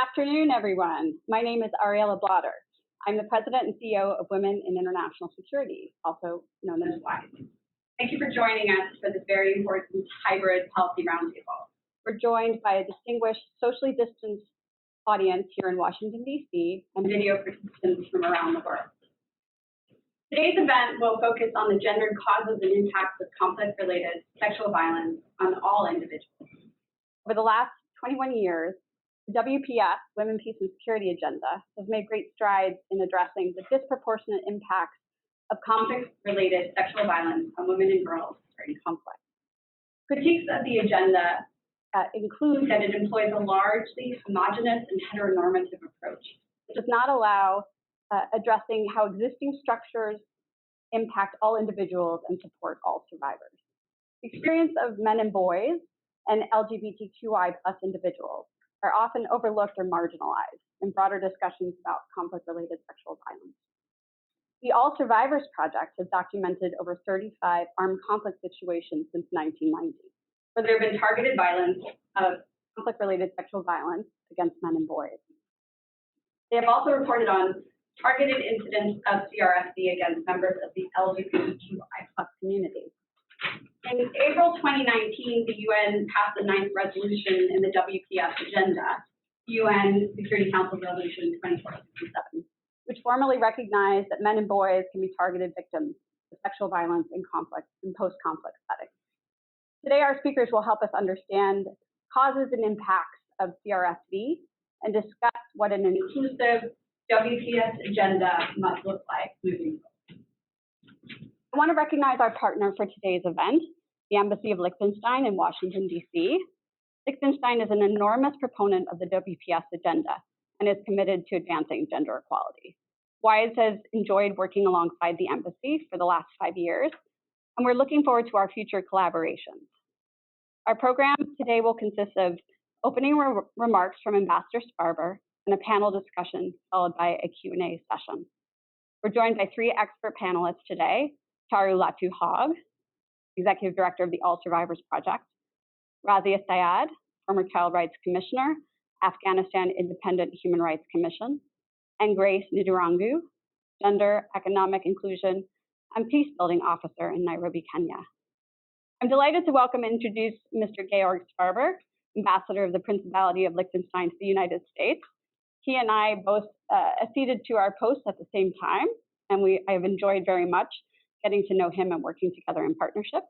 afternoon, everyone. My name is Ariella Blotter. I'm the President and CEO of Women in International Security, also known as WIIS. Thank you for joining us for this very important hybrid policy roundtable. We're joined by a distinguished socially distanced audience here in Washington, D.C., and video participants from around the world. Today's event will focus on the gendered causes and impacts of conflict-related sexual violence on all individuals. Over the last 21 years, the WPS, Women, Peace, and Security agenda, has made great strides in addressing the disproportionate impacts of conflict-related sexual violence on women and girls during conflict. Critiques of the agenda include that it employs a largely homogenous and heteronormative approach. It does not allow addressing how existing structures impact all individuals and support all survivors. The experience of men and boys and LGBTQI+ individuals are often overlooked or marginalized in broader discussions about conflict-related sexual violence. The All Survivors Project has documented over 35 armed conflict situations since 1990, where there have been targeted violence of conflict-related sexual violence against men and boys. They have also reported on targeted incidents of CRSV against members of the LGBTQI+ community. In April 2019, the UN passed the 9th resolution in the WPS agenda, UN Security Council Resolution 2467, which formally recognized that men and boys can be targeted victims of sexual violence in conflict and post-conflict settings. Today, our speakers will help us understand causes and impacts of CRSV and discuss what an inclusive WPS agenda must look like moving forward. I want to recognize our partner for today's event, the Embassy of Liechtenstein in Washington, D.C. Liechtenstein is an enormous proponent of the WPS agenda and is committed to advancing gender equality. WIIS has enjoyed working alongside the embassy for the last 5 years, and we're looking forward to our future collaborations. Our program today will consist of opening remarks from Ambassador Sparber and a panel discussion followed by a Q&A session. We're joined by 3 expert panelists today: Taru Latu-Hogg, Executive Director of the All Survivors Project; Razia Syed, former Child Rights Commissioner, Afghanistan Independent Human Rights Commission; and Grace Nidurangu, Gender, Economic Inclusion, and Peacebuilding Officer in Nairobi, Kenya. I'm delighted to welcome and introduce Mr. Georg Sparber, Ambassador of the Principality of Liechtenstein to the United States. He and I both acceded to our posts at the same time, and I have enjoyed very much getting to know him and working together in partnership.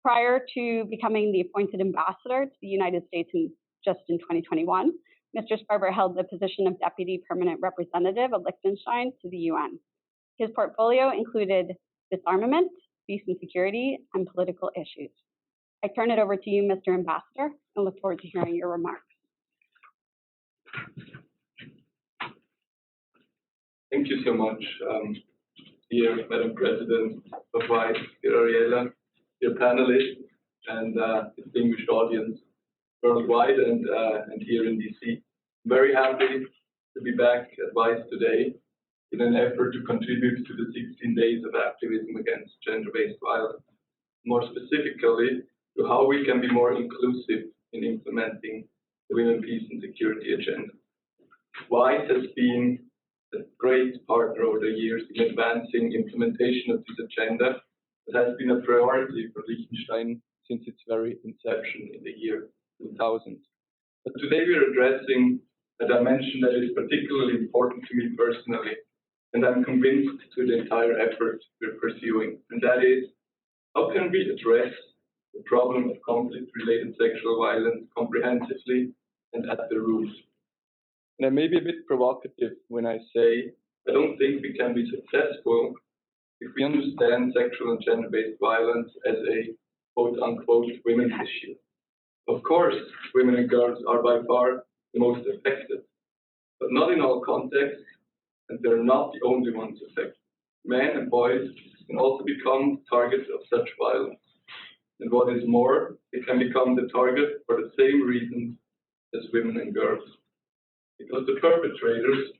Prior to becoming the appointed ambassador to the United States in 2021, Mr. Sparber held the position of Deputy Permanent Representative of Liechtenstein to the UN. His portfolio included disarmament, peace and security, and political issues. I turn it over to you, Mr. Ambassador, and look forward to hearing your remarks. Thank you so much, dear Madam President of WIIS, dear Ariella, dear panelists, and distinguished audience worldwide and here in DC. I'm very happy to be back at WIIS today in an effort to contribute to the 16 days of activism against gender-based violence. More specifically, to how we can be more inclusive in implementing the Women, Peace and Security agenda. WIIS has been a great partner over the years in advancing implementation of this agenda. It has been a priority for Liechtenstein since its very inception in the year 2000. But today we are addressing a dimension that is particularly important to me personally, and I'm convinced to the entire effort we're pursuing, and that is, how can we address the problem of conflict-related sexual violence comprehensively and at the root? And I may be a bit provocative when I say I don't think we can be successful if we understand sexual and gender-based violence as a quote-unquote women's issue. Of course, women and girls are by far the most affected, but not in all contexts, and they're not the only ones affected. Men and boys can also become targets of such violence. And what is more, they can become the target for the same reasons as women and girls. Because the perpetrators,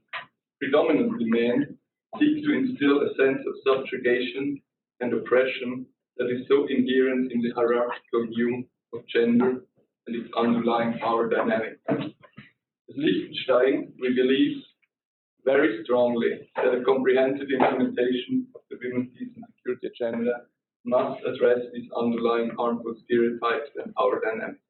predominantly men, seek to instill a sense of subjugation and oppression that is so inherent in the hierarchical view of gender and its underlying power dynamic. The As Liechtenstein, we believe very strongly that a comprehensive implementation of the Women's Peace and Security Agenda must address these underlying harmful stereotypes and power dynamics.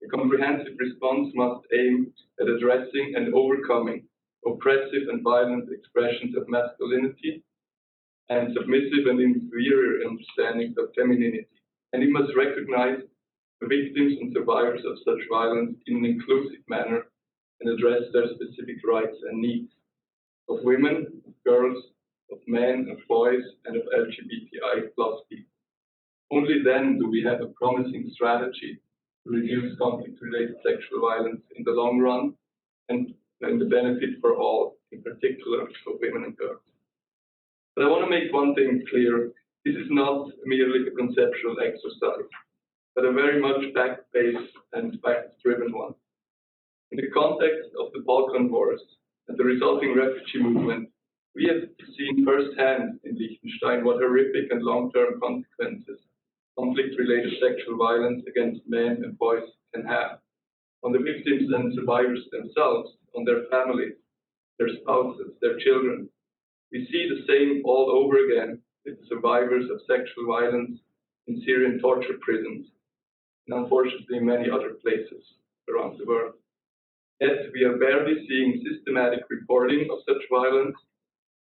A comprehensive response must aim at addressing and overcoming oppressive and violent expressions of masculinity and submissive and inferior understandings of femininity. And it must recognize the victims and survivors of such violence in an inclusive manner and address their specific rights and needs of women, of girls, of men, of boys, and of LGBTI+ people. Only then do we have a promising strategy to reduce conflict-related sexual violence in the long run and the benefit for all, in particular for women and girls. But I want to make one thing clear. This is not merely a conceptual exercise, but a very much fact-based and fact-driven one. In the context of the Balkan Wars and the resulting refugee movement, we have seen firsthand in Liechtenstein what horrific and long-term consequences conflict-related sexual violence against men and boys can have on the victims and survivors themselves, on their families, their spouses, their children. We see the same all over again with the survivors of sexual violence in Syrian torture prisons, and unfortunately in many other places around the world. Yet we are barely seeing systematic reporting of such violence,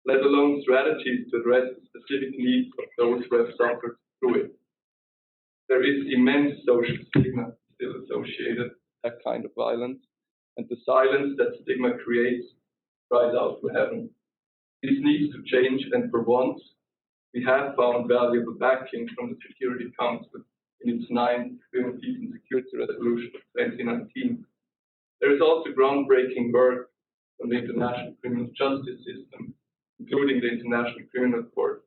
let alone strategies to address the specific needs of those who have suffered through it. There is immense social stigma still associated with that kind of violence, and the silence that stigma creates cries out to heaven. This needs to change, and for once, we have found valuable backing from the Security Council in its 9th Women's Peace and Security Resolution of 2019. There is also groundbreaking work from the international criminal justice system, including the International Criminal Court.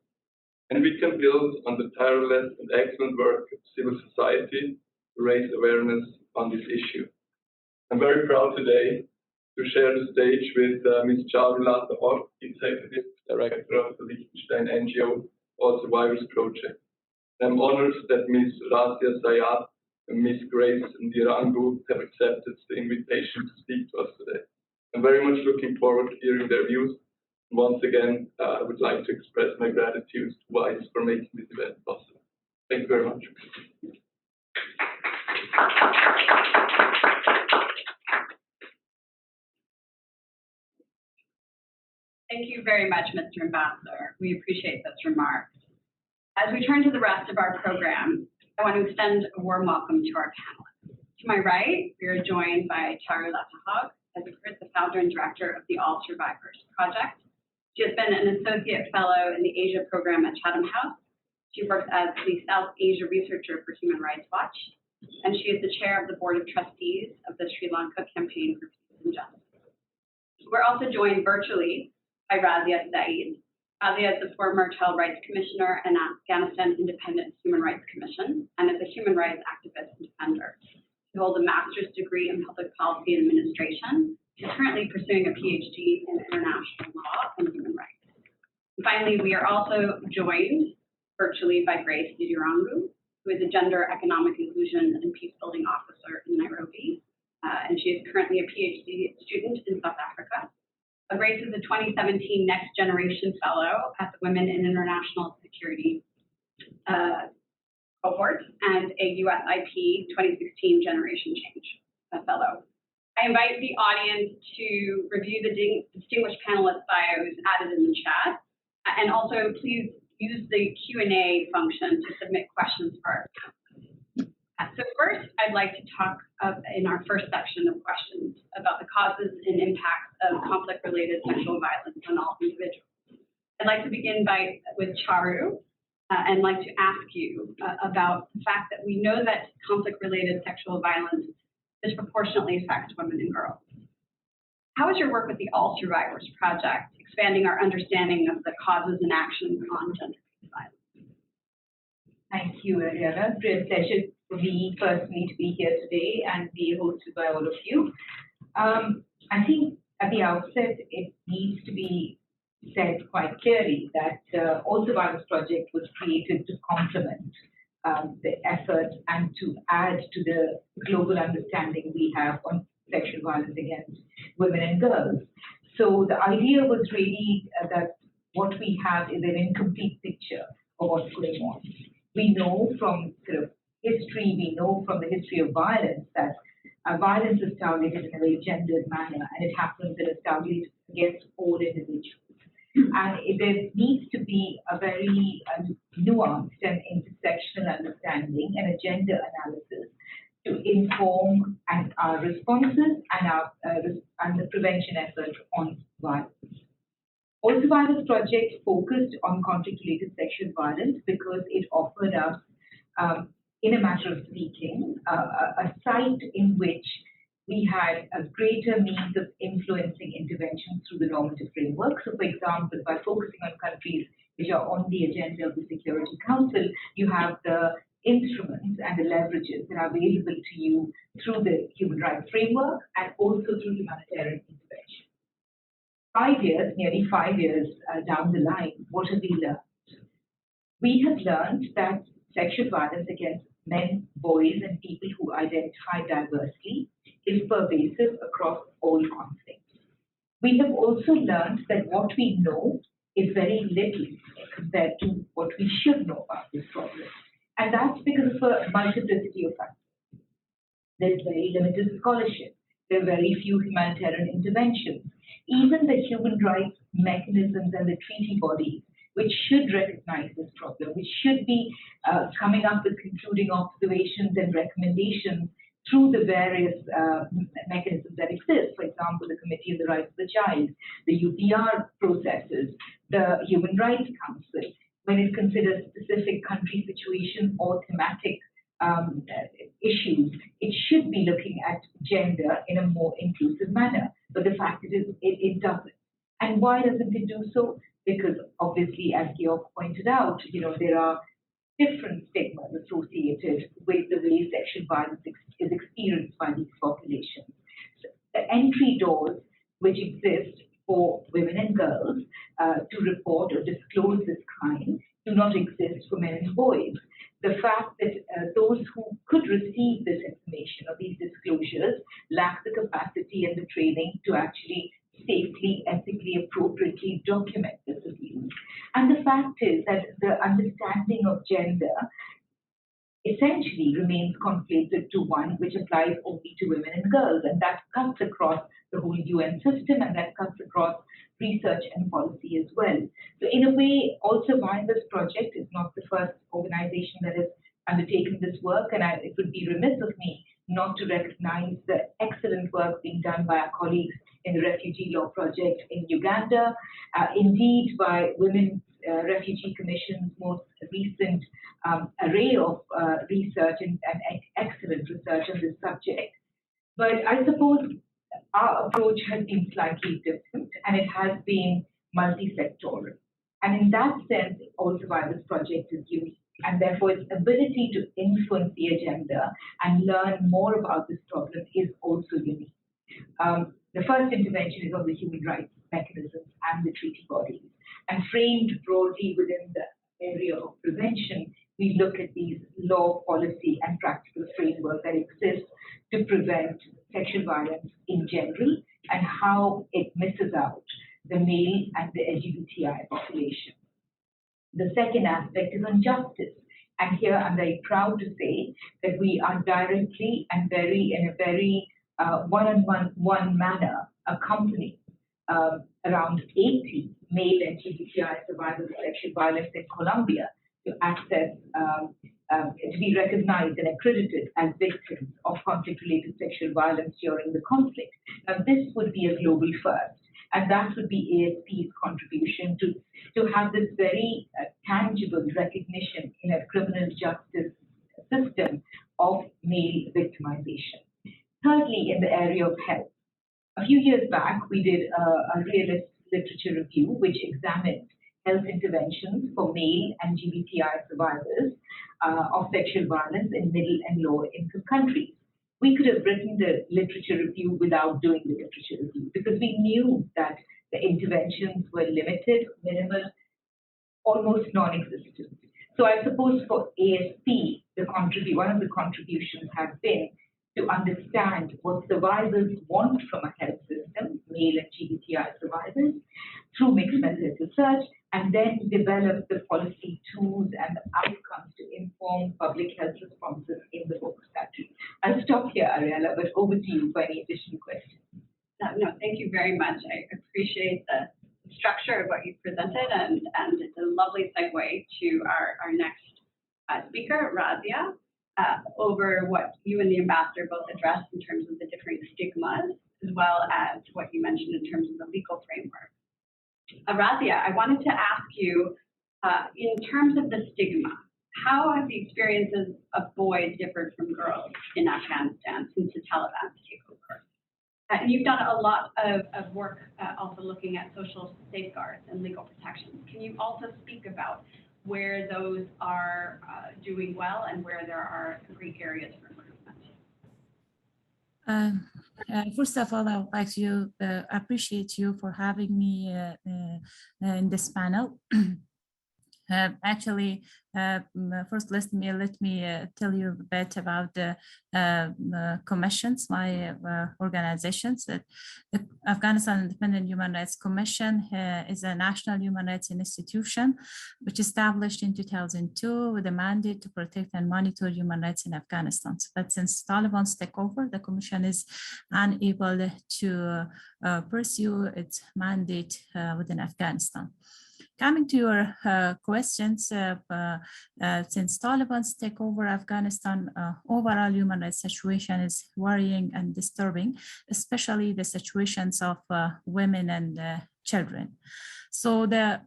And we can build on the tireless and excellent work of civil society to raise awareness on this issue. I'm very proud today to share the stage with Ms. Charulata Ork, Executive Director of the Liechtenstein NGO All Survivors Project. I'm honored that Ms. Razia Sayat and Ms. Grace Ndirangu have accepted the invitation to speak to us today. I'm very much looking forward to hearing their views. Once again, I would like to express my gratitude to WIIS for making this event possible. Thank you very much. Thank you very much, Mr. Ambassador. We appreciate those remarks. As we turn to the rest of our program, I want to extend a warm welcome to our panelists. To my right, we are joined by Charulata Ork, the founder and director of the All Survivors Project. She has been an associate fellow in the Asia program at Chatham House. She works as the South Asia researcher for Human Rights Watch, and she is the chair of the board of trustees of the Sri Lanka Campaign for Peace and Justice. We're also joined virtually by Razia Saeed. Razia is the former Child Rights Commissioner and Afghanistan Independent Human Rights Commission, and is a human rights activist and defender. She holds a master's degree in public policy and administration. She's currently pursuing a PhD in international law and human rights. And finally, we are also joined virtually by Grace Ndirangu, who is a gender, economic inclusion, and peace building officer in Nairobi, and she is currently a PhD student in South Africa. Grace is a 2017 Next Generation Fellow at the Women in International Security cohort and a USIP 2016 Generation Change Fellow. I invite the audience to review the distinguished panelist bios added in the chat, and also please use the Q&A function to submit questions for our panelists. So first, I'd like to talk in our first section of questions about the causes and impacts of conflict-related sexual violence on all individuals. I'd like to begin with Charu, and like to ask you about the fact that we know that conflict-related sexual violence disproportionately affects women and girls. How is your work with the All Survivors Project expanding our understanding of the causes and actions on gender-based violence? Thank you, Ariella. Great pleasure for me personally to be here today and be hosted by all of you. I think at the outset, it needs to be said quite clearly that All Survivors Project was created to complement the effort and to add to the global understanding we have on sexual violence against women and girls. So the idea was really that what we have is an incomplete picture of what's going on. We know from sort of history, we know from the history of violence that violence is targeted in a very gendered manner, and it happens that it's targeted against all individuals. And there needs to be a very nuanced and intersectional understanding and a gender analysis to inform our responses and the prevention effort on violence. Also, this project focused on conflict-related sexual violence because it offered us, in a matter of speaking, a site in which we had a greater means of influencing interventions through the normative framework. So, for example, by focusing on countries which are on the agenda of the Security Council, you have the instruments and the leverages that are available to you through the human rights framework and also through humanitarian intervention. 5 years, nearly 5 years down the line, what have we learned? We have learned that sexual violence against men, boys, and people who identify diversely is pervasive across all conflicts. We have also learned that what we know is very little compared to what we should know about this problem. And that's because of a multiplicity of factors. There's very limited scholarship. There are very few humanitarian interventions. Even the human rights mechanisms and the treaty bodies, which should recognize this problem, which should be coming up with concluding observations and recommendations through the various mechanisms that exist. For example, the Committee on the Rights of the Child, the UPR processes, the Human Rights Council, when it considers specific country situation or thematic issues, it should be looking at gender in a more inclusive manner. But the fact is, it doesn't. And why doesn't it do so? Because obviously, as Georg pointed out, there are different stigmas associated with the way sexual violence is experienced by these populations. So the entry doors which exist for women and girls to report or disclose this crime do not exist for men and boys. The fact that those who could receive this information or these disclosures lack the capacity and the training to actually safely, ethically, appropriately document this abuse. And the fact is that the understanding of gender essentially remains conflated to one which applies only to women and girls, and that cuts across the whole UN system, and that cuts across research and policy as well. So in a way, also WIIS project is not the first organization that has undertaken this work, and it would be remiss of me not to recognize the excellent work being done by our colleagues in the Refugee Law Project in Uganda, indeed by Women's Refugee Commission's most recent array of research and excellent research on this subject. But I suppose our approach has been slightly different, and it has been multi-sectoral. And in that sense, also WIIS project is unique, and therefore its ability to influence the agenda and learn more about this problem is also unique. The first intervention is on the human rights mechanisms and the treaty bodies. And framed broadly within the area of prevention, we look at these law, policy, and practical framework that exists to prevent sexual violence in general and how it misses out the male and the LGBTI population. The second aspect is on justice. And here I'm very proud to say that we are directly and in a very one-on-one manner accompanying around 80 male LGBTI survivors of sexual violence in Colombia to access, to be recognized and accredited as victims of conflict-related sexual violence during the conflict. Now, this would be a global first, and that would be ASP's contribution to have this very tangible recognition in a criminal justice system of male victimization. Thirdly, in the area of health, a few years back, we did a realist literature review which examined health interventions for male and LGBTI survivors of sexual violence in middle and lower income countries. We could have written the literature review without doing the literature review because we knew that the interventions were limited, minimal, almost non-existent. So I suppose for ASP, one of the contributions has been to understand what survivors want from a health system, male LGBTI survivors, through mixed methods research, and then develop the policy tools and the outcomes to inform public health responses in the books factory. I'll stop here, Ariella, but over to you for any additional questions. No, thank you very much. I appreciate the structure of what you presented, and it's a lovely segue to our next speaker, Razia, over what you and the ambassador both addressed in terms of the different stigmas, as well as what you mentioned in terms of the legal framework. Razia, I wanted to ask you, in terms of the stigma, how have the experiences of boys differed from girls in Afghanistan since the Taliban's takeover? And you've done a lot of work also looking at social safeguards and legal protections. Can you also speak about where those are doing well and where there are great areas for improvement? First of all, I would like to appreciate you for having me in this panel. Actually, first let me tell you a bit about the commissions, my organizations. The Afghanistan Independent Human Rights Commission is a national human rights institution which established in 2002 with a mandate to protect and monitor human rights in Afghanistan. But since Taliban's takeover, the commission is unable to pursue its mandate within Afghanistan. Coming to your questions, since Taliban's takeover Afghanistan, overall human rights situation is worrying and disturbing, especially the situations of women and children. So the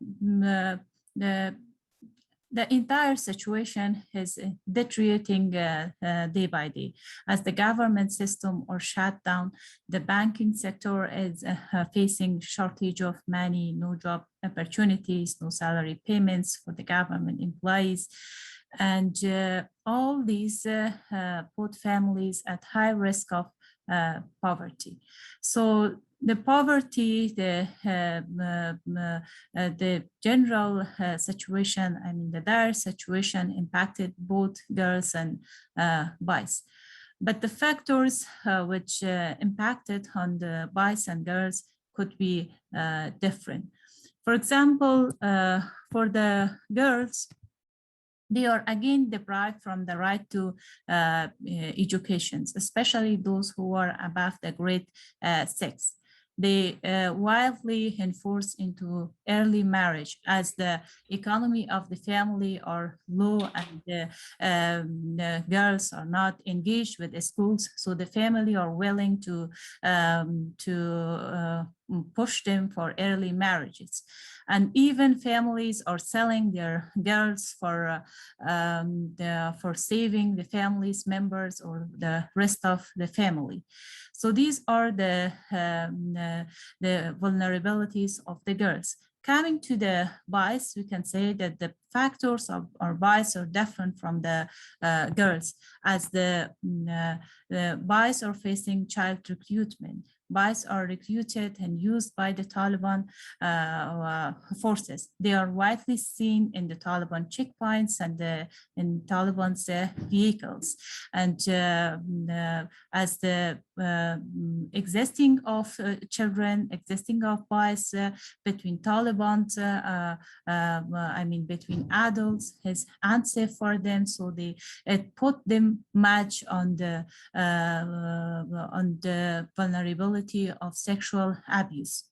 entire situation is deteriorating day by day. As the government system are shut down, the banking sector is facing shortage of money, no job opportunities, no salary payments for the government employees. And all these put families at high risk of poverty. So the poverty, the general situation, I mean the dire situation impacted both girls and boys. But the factors which impacted on the boys and girls could be different. For example, for the girls, they are again deprived from the right to education, especially those who are above the grade 6. They wildly enforce into early marriage as the economy of the family are low and the girls are not engaged with the schools. So the family are willing to push them for early marriages. And even families are selling their girls for saving the family's members or the rest of the family. So these are the vulnerabilities of the girls. Coming to the boys, we can say that the factors of our boys are different from the girls, as the boys are facing child recruitment. Boys are recruited and used by the Taliban forces. They are widely seen in the Taliban checkpoints and in Taliban's vehicles. And as the existing of children, existing of boys between Taliban, between adults is unsafe for them. So it put them much on the vulnerability of sexual abuse.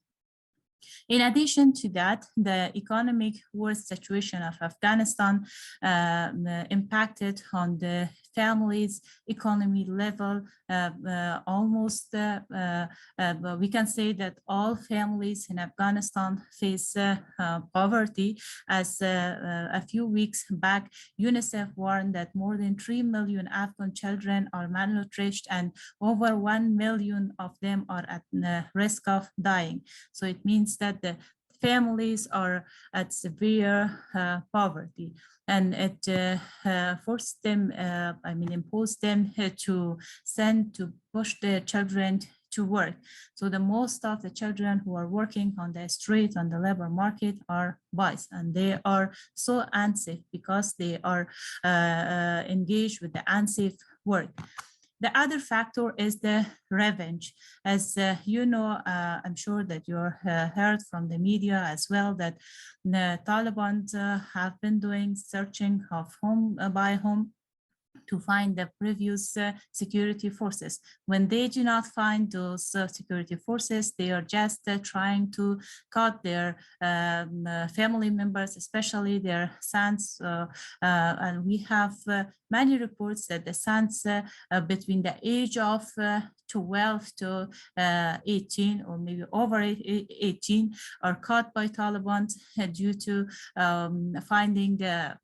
In addition to that, the economic worst situation of Afghanistan impacted on the family's economy level. Almost, we can say that all families in Afghanistan face poverty. As a few weeks back, UNICEF warned that more than 3 million Afghan children are malnourished and over 1 million of them are at risk of dying. So it means that the families are at severe poverty, and it forced them, imposed them to push their children to work. So the most of the children who are working on the street, on the labor market, are boys, and they are so unsafe because they are engaged with the unsafe work. The other factor is the revenge. As you know, I'm sure that you're heard from the media as well that the Taliban have been doing searching of home by home to find the previous security forces. When they do not find those security forces, they are just trying to cut their family members, especially their sons. And we have many reports that the sons between the age of 12 to 18 or maybe over 18 are caught by Taliban due to finding their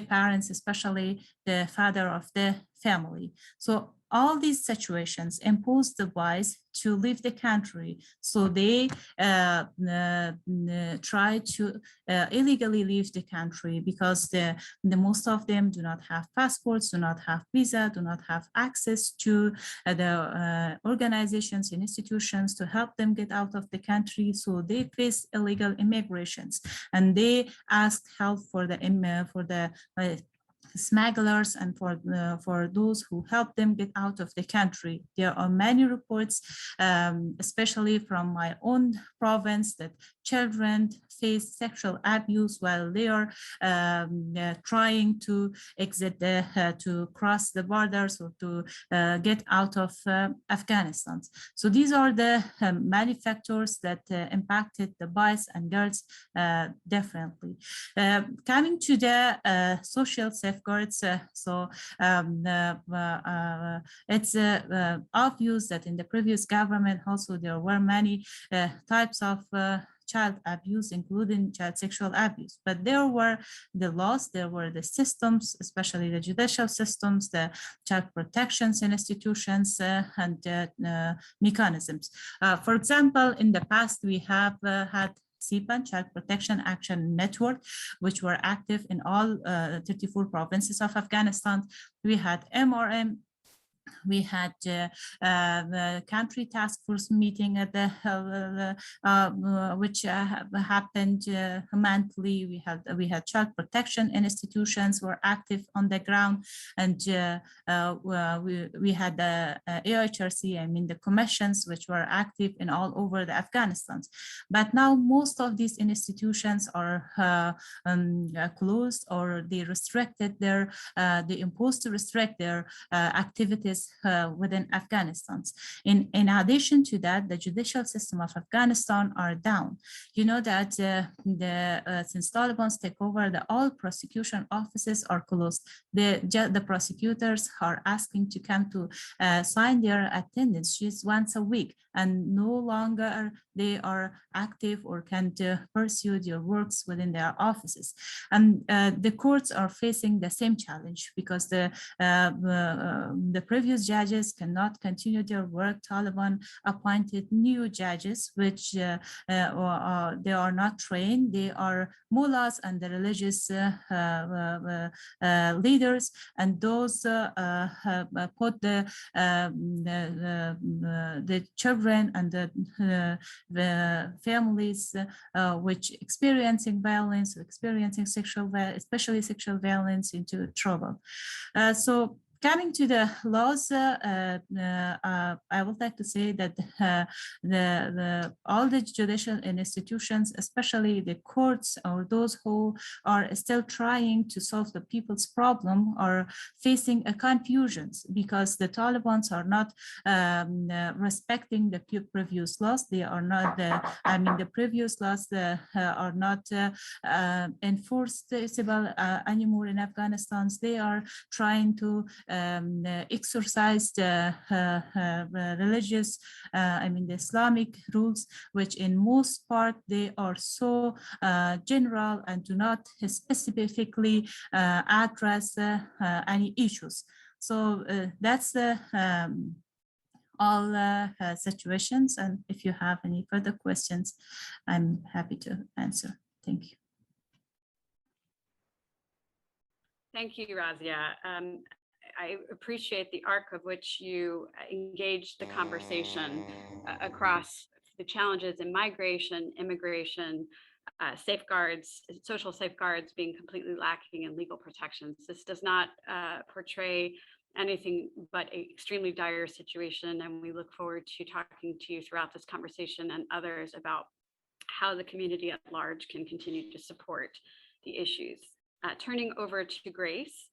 parents, especially the father of the family. So all these situations impose the WIIS to leave the country. So they try to illegally leave the country because the most of them do not have passports, do not have visa, do not have access to the organizations and institutions to help them get out of the country. So they face illegal immigrations and they ask help for the smugglers and for those who help them get out of the country. There are many reports, especially from my own province, that children face sexual abuse while they are trying to exit to cross the borders or to get out of Afghanistan. So these are the many factors that impacted the boys and girls definitely. Coming to the social safeguards, it's obvious that in the previous government also there were many types of child abuse, including child sexual abuse. But there were the laws, there were the systems, especially the judicial systems, the child protections institutions, and mechanisms. For example, in the past, we have had CPAN, Child Protection Action Network, which were active in all 34 provinces of Afghanistan. We had MRM. We had the country task force meeting at the which happened monthly. We had child protection institutions were active on the ground, and we had the AHRC, I mean the commissions, which were active in all over the Afghanistan. But now most of these institutions are closed, or they restricted their they imposed to restrict their activities within Afghanistan. In addition to that, the judicial system of Afghanistan are down. You know that since Taliban take over, all prosecution offices are closed. The prosecutors are asking to come to sign their attendance sheets once a week, and no longer they are active or can pursue their works within their offices. And the courts are facing the same challenge because the previous judges cannot continue their work. Taliban appointed new judges, which they are not trained. They are mullahs and the religious leaders, and those put the children and the families which experiencing violence, experiencing especially sexual violence, into trouble. So coming to the laws, I would like to say that all the judicial institutions, especially the courts or those who are still trying to solve the people's problem, are facing a confusions because the Taliban are not respecting the previous laws. They are not the previous laws are not enforceable anymore in Afghanistan. They are trying to exercise the religious, the Islamic rules, which in most part they are so general and do not specifically address any issues. So that's the all situations. And if you have any further questions, I'm happy to answer. Thank you. Thank you, Razia. I appreciate the arc of which you engaged the conversation across the challenges in migration, immigration, safeguards, social safeguards being completely lacking in legal protections. This does not portray anything but an extremely dire situation. And we look forward to talking to you throughout this conversation and others about how the community at large can continue to support the issues. Turning over to Grace,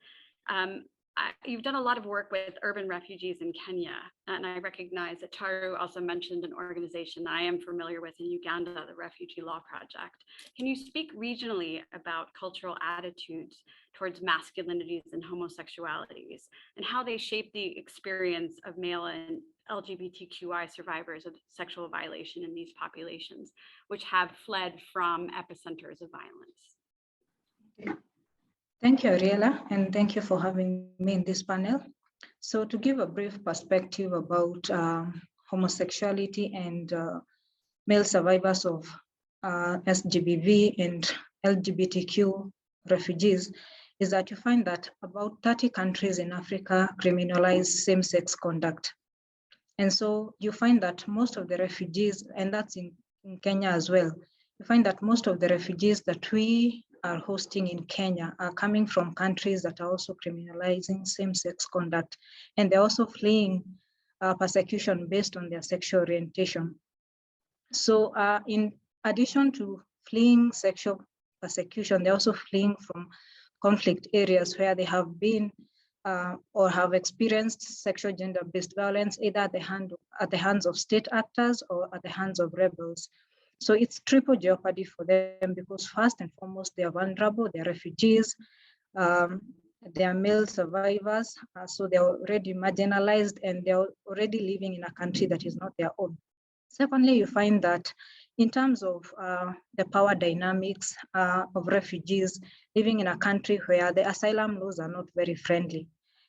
you've done a lot of work with urban refugees in Kenya, and I recognize that Taru also mentioned an organization that I am familiar with in Uganda, the Refugee Law Project. Can you speak regionally about cultural attitudes towards masculinities and homosexualities, and how they shape the experience of male and LGBTQI survivors of sexual violation in these populations, which have fled from epicenters of violence? Thank you, Ariella, and thank you for having me in this panel. So to give a brief perspective about homosexuality and male survivors of SGBV and LGBTQ refugees, is that you find that about 30 countries in Africa criminalize same-sex conduct. And so you find that most of the refugees, and that's in Kenya as well, you find that most of the refugees that we are hosting in Kenya are coming from countries that are also criminalizing same-sex conduct, and they're also fleeing persecution based on their sexual orientation. So in addition to fleeing sexual persecution, they're also fleeing from conflict areas where they have been or have experienced sexual gender-based violence, either at the hands of state actors or at the hands of rebels. So it's triple jeopardy for them because first and foremost, they are vulnerable, they're refugees, they are male survivors, so they're already marginalized and they're already living in a country that is not their own. Secondly, you find that in terms of the power dynamics of refugees living in a country where the asylum laws are not very friendly.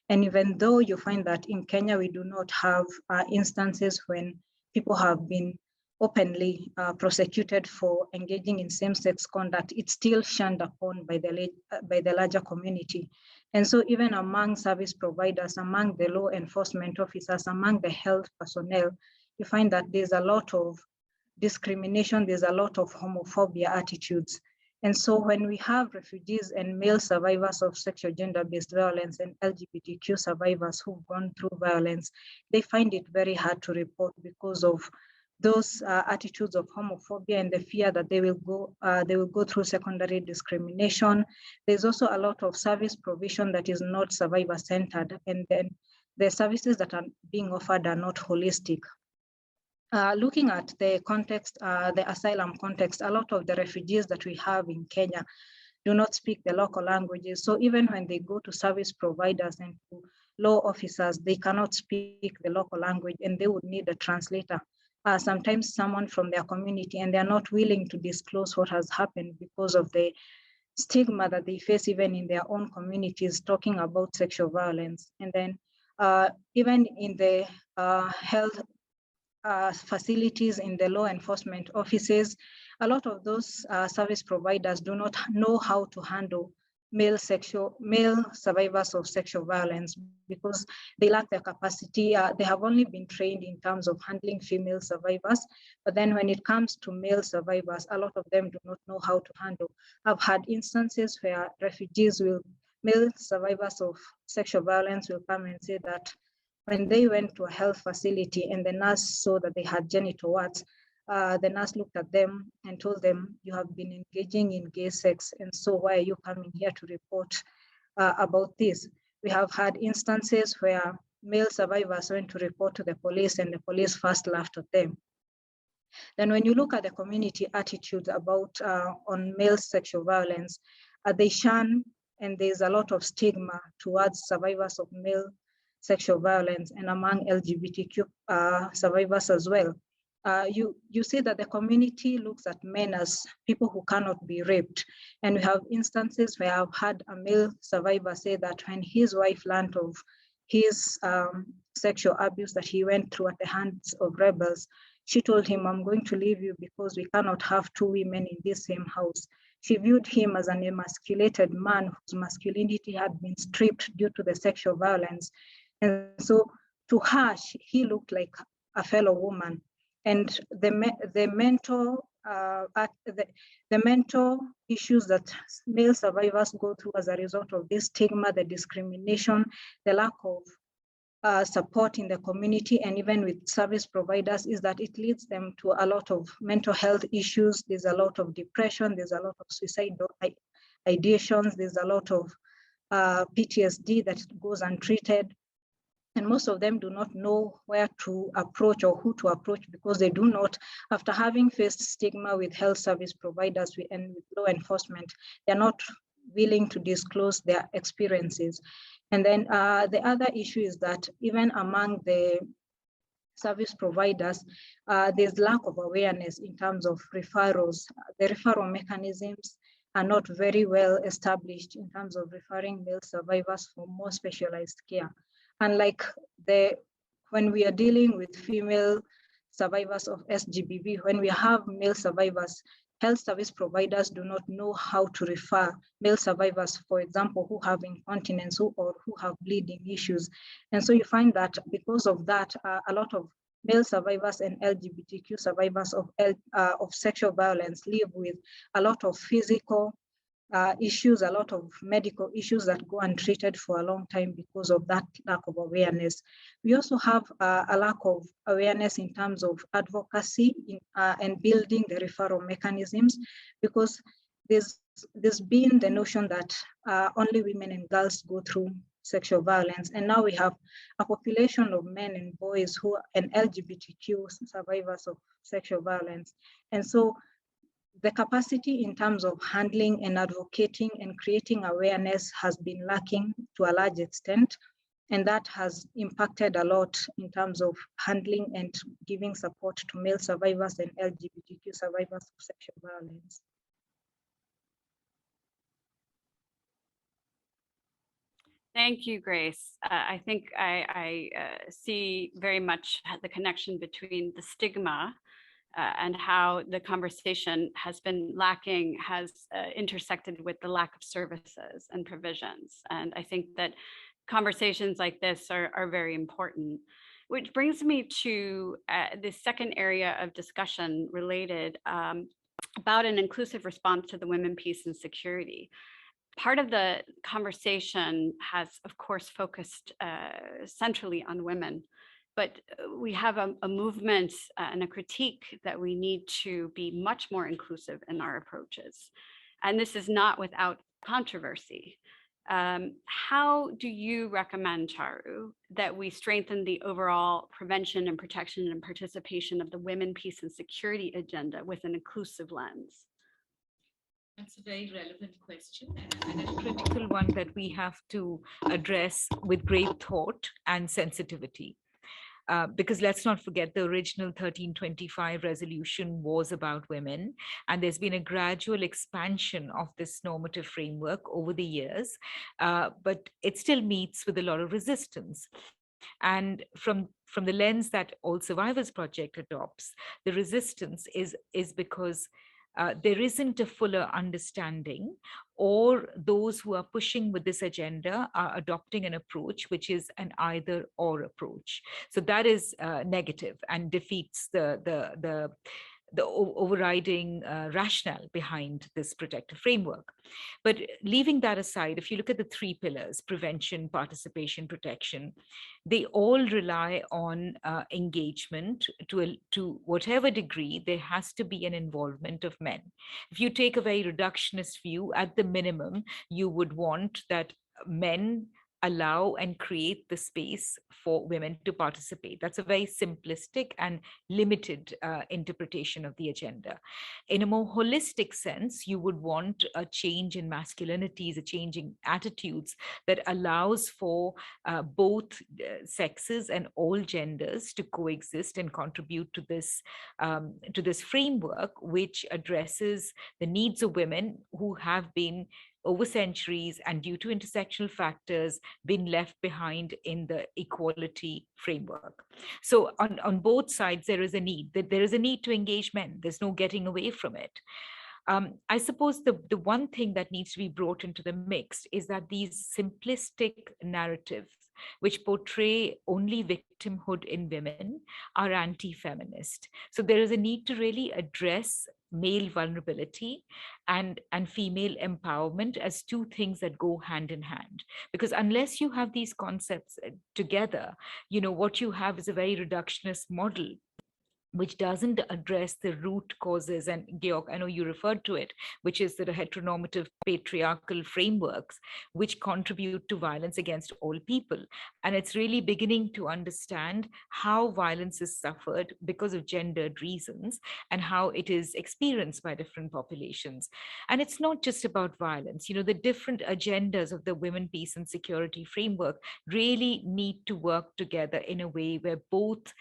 And even though you find that in Kenya, we do not have instances when people have been openly prosecuted for engaging in same-sex conduct, it's still shunned upon by the larger community. And so even among service providers, among the law enforcement officers, among the health personnel, you find that there's a lot of discrimination, there's a lot of homophobia attitudes. And so when we have refugees and male survivors of sexual gender-based violence and LGBTQ survivors who've gone through violence, they find it very hard to report because of those attitudes of homophobia and the fear that they will go through secondary discrimination. There's also a lot of service provision that is not survivor-centered, and then the services that are being offered are not holistic. Looking at the context, the asylum context, a lot of the refugees that we have in Kenya do not speak the local languages. So even when they go to service providers and to law officers, they cannot speak the local language and they would need a translator. Sometimes someone from their community, and they're not willing to disclose what has happened because of the stigma that they face even in their own communities talking about sexual violence. And then even in the health facilities, in the law enforcement offices, a lot of those service providers do not know how to handle male survivors of sexual violence because they lack the capacity. They have only been trained in terms of handling female survivors, but then when it comes to male survivors, a lot of them do not know how to handle. I've had instances where male survivors of sexual violence will come and say that when they went to a health facility and the nurse saw that they had genital warts, the nurse looked at them and told them, you have been engaging in gay sex, and so why are you coming here to report about this? We have had instances where male survivors went to report to the police and the police first laughed at them. Then when you look at the community attitudes about on male sexual violence, they shun, and there's a lot of stigma towards survivors of male sexual violence and among LGBTQ survivors as well. You see that the community looks at men as people who cannot be raped. And we have instances where I've had a male survivor say that when his wife learned of his sexual abuse that he went through at the hands of rebels, she told him, I'm going to leave you because we cannot have two women in this same house. She viewed him as an emasculated man whose masculinity had been stripped due to the sexual violence. And so to her, he looked like a fellow woman. And the mental issues that male survivors go through as a result of this stigma, the discrimination, the lack of support in the community and even with service providers is that it leads them to a lot of mental health issues. There's a lot of depression, there's a lot of suicidal ideations, there's a lot of PTSD that goes untreated. And most of them do not know where to approach or who to approach because they do not, after having faced stigma with health service providers and with law enforcement, they're not willing to disclose their experiences. And then the other issue is that even among the service providers, there's lack of awareness in terms of referrals. The referral mechanisms are not very well established in terms of referring male survivors for more specialized care. Unlike when we are dealing with female survivors of SGBV, when we have male survivors, health service providers do not know how to refer male survivors, for example, who have incontinence or who have bleeding issues. And so you find that because of that, a lot of male survivors and LGBTQ survivors of sexual violence live with a lot of physical issues, a lot of medical issues that go untreated for a long time because of that lack of awareness. We also have a lack of awareness in terms of advocacy and building the referral mechanisms, because there's been the notion that only women and girls go through sexual violence. And now we have a population of men and boys and LGBTQ survivors of sexual violence. And so the capacity in terms of handling and advocating and creating awareness has been lacking to a large extent. And that has impacted a lot in terms of handling and giving support to male survivors and LGBTQ survivors of sexual violence. Thank you, Grace. I think I see very much the connection between the stigma and how the conversation has been lacking, has intersected with the lack of services and provisions. And I think that conversations like this are very important, which brings me to the second area of discussion related about an inclusive response to the women, peace, and security. Part of the conversation has, of course, focused centrally on women, but we have a movement and a critique that we need to be much more inclusive in our approaches. And this is not without controversy. How do you recommend, Charu, that we strengthen the overall prevention and protection and participation of the women, peace, and security agenda with an inclusive lens? That's a very relevant question and a critical one that we have to address with great thought and sensitivity. Because let's not forget, the original 1325 resolution was about women, and there's been a gradual expansion of this normative framework over the years, but it still meets with a lot of resistance. And from the lens that All Survivors Project adopts, the resistance is because there isn't a fuller understanding, or those who are pushing with this agenda are adopting an approach which is an either or approach. So that is negative and defeats the overriding rationale behind this protective framework. But leaving that aside, if you look at the three pillars, prevention, participation, protection, they all rely on engagement to whatever degree. There has to be an involvement of men. If you take a very reductionist view, at the minimum, you would want that men allow and create the space for women to participate. That's a very simplistic and limited interpretation of the agenda. In a more holistic sense, you would want a change in masculinities, a change in attitudes that allows for both sexes and all genders to coexist and contribute to this framework, which addresses the needs of women who have been over centuries and due to intersectional factors been left behind in the equality framework. So on both sides, there is a need to engage men. There's no getting away from it. I suppose the one thing that needs to be brought into the mix is that these simplistic narratives, which portray only victimhood in women, are anti-feminist. So there is a need to really address male vulnerability and female empowerment as two things that go hand in hand. Because unless you have these concepts together, what you have is a very reductionist model which doesn't address the root causes. And Georg, I know you referred to it, which is the heteronormative patriarchal frameworks, which contribute to violence against all people. And it's really beginning to understand how violence is suffered because of gendered reasons and how it is experienced by different populations. And it's not just about violence. The different agendas of the women, peace, and security framework really need to work together in a way where both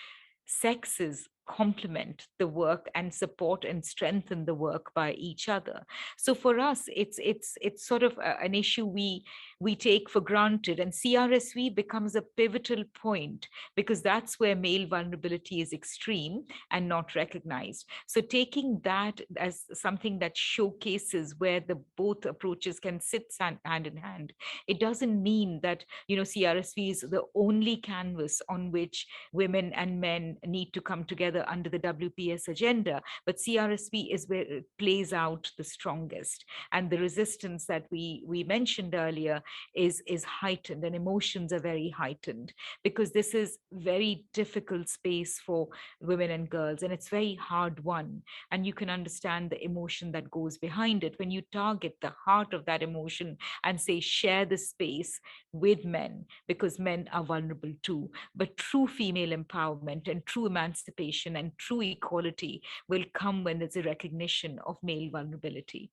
sexes complement the work and support and strengthen the work by each other. So for us, it's sort of an issue we take for granted, and CRSV becomes a pivotal point because that's where male vulnerability is extreme and not recognized. So taking that as something that showcases where the both approaches can sit hand in hand, it doesn't mean that CRSV is the only canvas on which women and men need to come together under the WPS agenda, but CRSV is where it plays out the strongest. And the resistance that we mentioned earlier is heightened, and emotions are very heightened because this is very difficult space for women and girls, and it's very hard won. And you can understand the emotion that goes behind it when you target the heart of that emotion and say, share the space with men, because men are vulnerable too. But true female empowerment and true emancipation and true equality will come when there's a recognition of male vulnerability.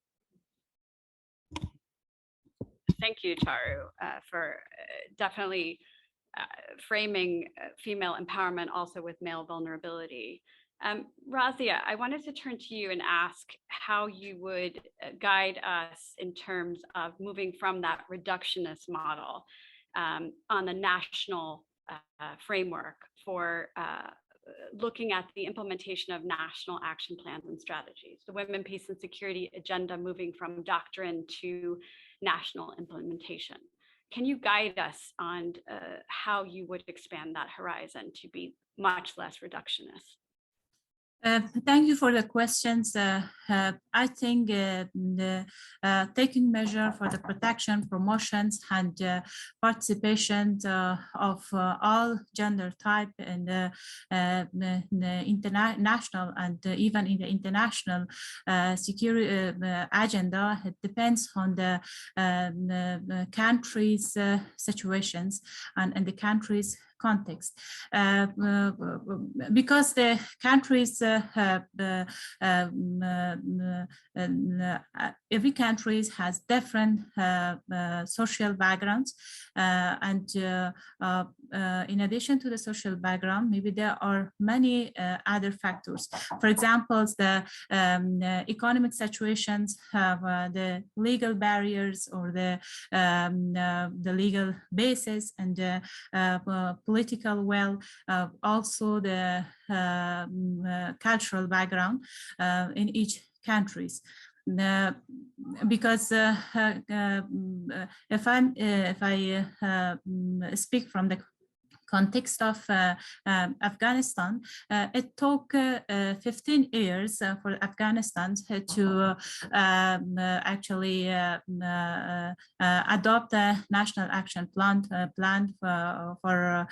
Thank you, Charu, for definitely framing female empowerment also with male vulnerability. Razia, I wanted to turn to you and ask how you would guide us in terms of moving from that reductionist model on the national framework for looking at the implementation of national action plans and strategies, the Women, Peace, and Security agenda moving from doctrine to national implementation. Can you guide us on how you would expand that horizon to be much less reductionist? Thank you for the questions. I think taking measure for the protection, promotions, and participation of all gender type in the international and even in the international security agenda, it depends on the country's situations and the country's context, because the countries every country has different social backgrounds, and in addition to the social background, maybe there are many other factors. For example, the economic situations have the legal barriers or the legal basis and political will, also the cultural background in each countries. Because if I speak from the context of Afghanistan, it took 15 years for Afghanistan to actually adopt a national action plan for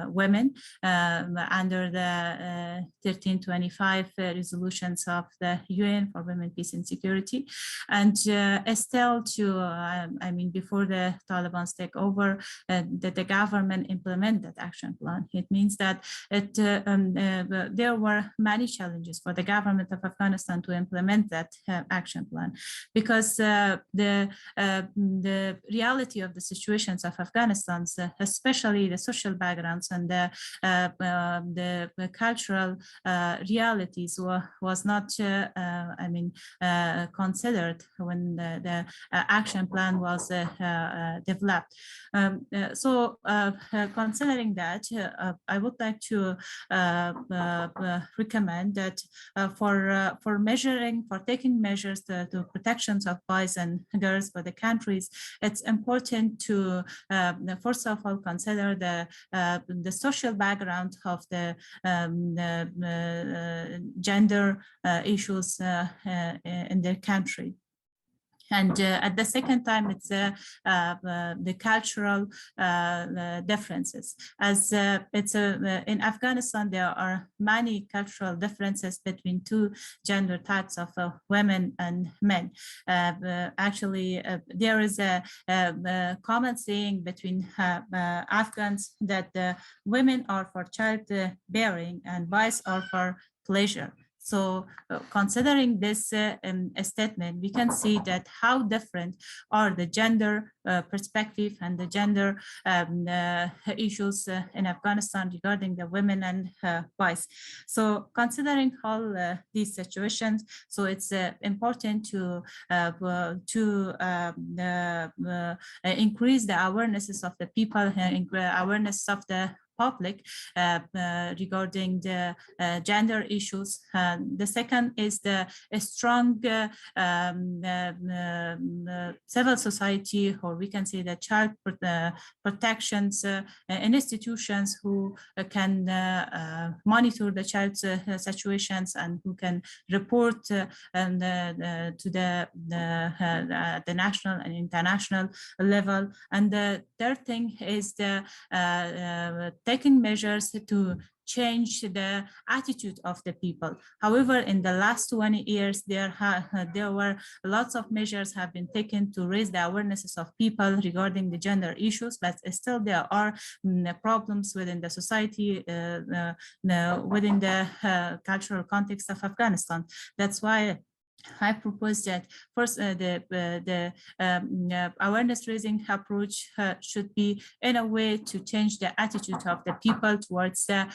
women under the 1325 resolutions of the UN for Women, Peace, and Security. And still to, I mean, before the Taliban's takeover, that the government implement that action plan. It means that there were many challenges for the government of Afghanistan to implement that action plan, because the reality of the situations of Afghanistan, especially the social backgrounds and the cultural realities was not, I mean, considered when the action plan was developed. So considering that, I would like to recommend that for taking measures to protections of boys and girls for the countries, it's important to first of all consider the social background of the gender issues in their country. And at the second time, it's the cultural differences. As it's in Afghanistan, there are many cultural differences between two gender types of women and men. Actually, there is a common saying between Afghans that women are for childbearing and boys are for pleasure. So considering this statement, we can see that how different are the gender perspective and the gender issues in Afghanistan regarding the women and boys. So considering all these situations, so it's important to increase the awarenesses of the people, awareness of the public regarding the gender issues. The second is the strong civil society, or we can say the child protections institutions who can monitor the child's situations and who can report to the national and international level. And the third thing is the taking measures to change the attitude of the people. However, in the last 20 years, there were lots of measures have been taken to raise the awarenesses of people regarding the gender issues, but still there are problems within the society, within the cultural context of Afghanistan. That's why I propose that first the awareness raising approach should be in a way to change the attitude of the people towards the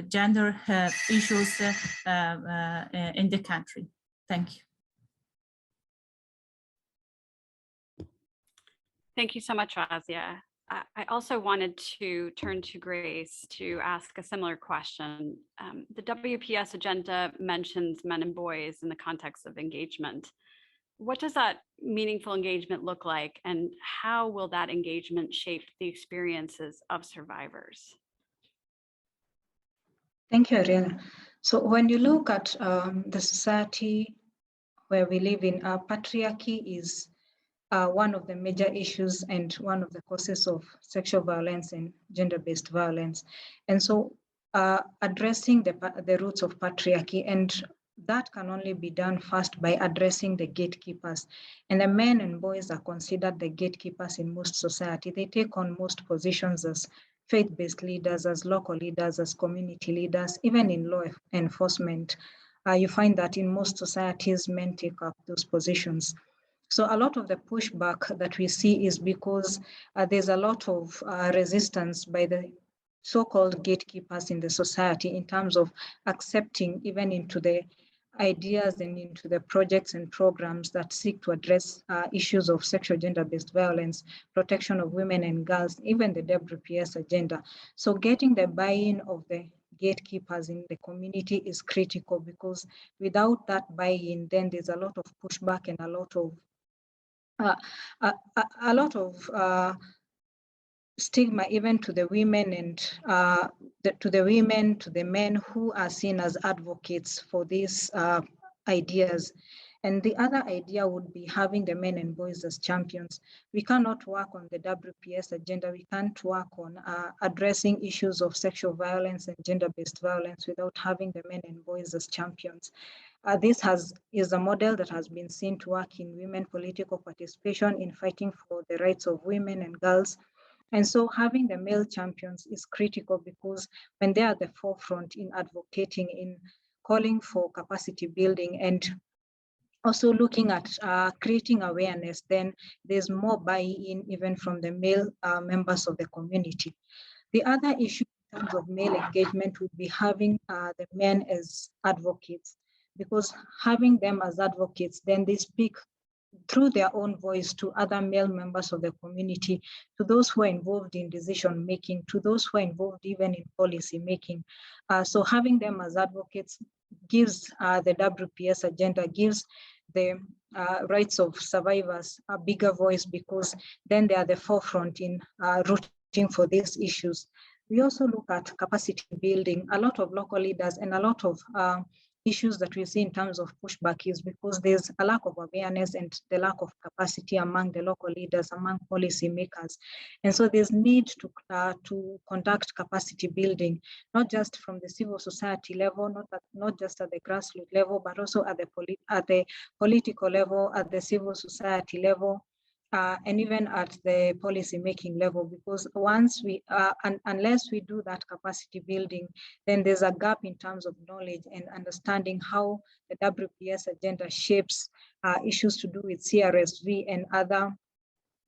gender issues in the country. Thank you. Thank you so much, Razia. I also wanted to turn to Grace to ask a similar question. The WPS agenda mentions men and boys in the context of engagement. What does that meaningful engagement look like, and how will that engagement shape the experiences of survivors? Thank you, Ariana. So when you look at the society where we live in, patriarchy is one of the major issues and one of the causes of sexual violence and gender-based violence. And so addressing the roots of patriarchy, and that can only be done first by addressing the gatekeepers. And the men and boys are considered the gatekeepers in most society. They take on most positions as faith-based leaders, as local leaders, as community leaders, even in law enforcement. You find that in most societies, men take up those positions. So a lot of the pushback that we see is because there's a lot of resistance by the so-called gatekeepers in the society in terms of accepting even into the ideas and into the projects and programs that seek to address issues of sexual gender-based violence, protection of women and girls, even the WPS agenda. So getting the buy-in of the gatekeepers in the community is critical, because without that buy-in, then there's a lot of pushback and a lot of stigma even to the women and to the men who are seen as advocates for these ideas. And the other idea would be having the men and boys as champions. We cannot work on the WPS agenda. We can't work on addressing issues of sexual violence and gender-based violence without having the men and boys as champions. This is a model that has been seen to work in women political participation, in fighting for the rights of women and girls. And so having the male champions is critical, because when they are at the forefront in advocating, in calling for capacity building, and also looking at creating awareness, then there's more buy-in even from the male members of the community. The other issue in terms of male engagement would be having the men as advocates, because having them as advocates, then they speak through their own voice to other male members of the community, to those who are involved in decision making, to those who are involved even in policy making. So having them as advocates gives the WPS agenda, gives the rights of survivors a bigger voice, because then they are the forefront in rooting for these issues. We also look at capacity building. A lot of local leaders and a lot of issues that we see in terms of pushback is because there's a lack of awareness and the lack of capacity among the local leaders, among policy makers. And so there's need to conduct capacity building, not just from the civil society level, not just at the grassroots level, but also at the political level, at the civil society level, and even at the policy making level, because once we, unless we do that capacity building, then there's a gap in terms of knowledge and understanding how the WPS agenda shapes issues to do with CRSV and other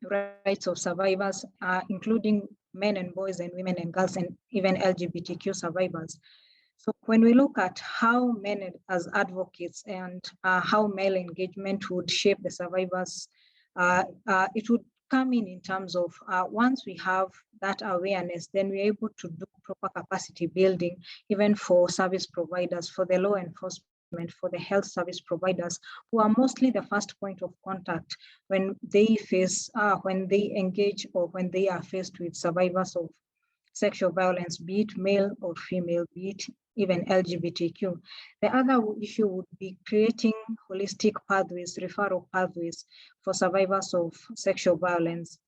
rights of survivors, including men and boys and women and girls and even LGBTQ survivors. So when we look at how men as advocates and how male engagement would shape the survivors, it would come in terms of once we have that awareness, then we're able to do proper capacity building, even for service providers, for the law enforcement, for the health service providers, who are mostly the first point of contact when they face, when they engage or when they are faced with survivors of sexual violence, be it male or female, be it even LGBTQ. The other issue would be creating holistic pathways, referral pathways for survivors of sexual violence,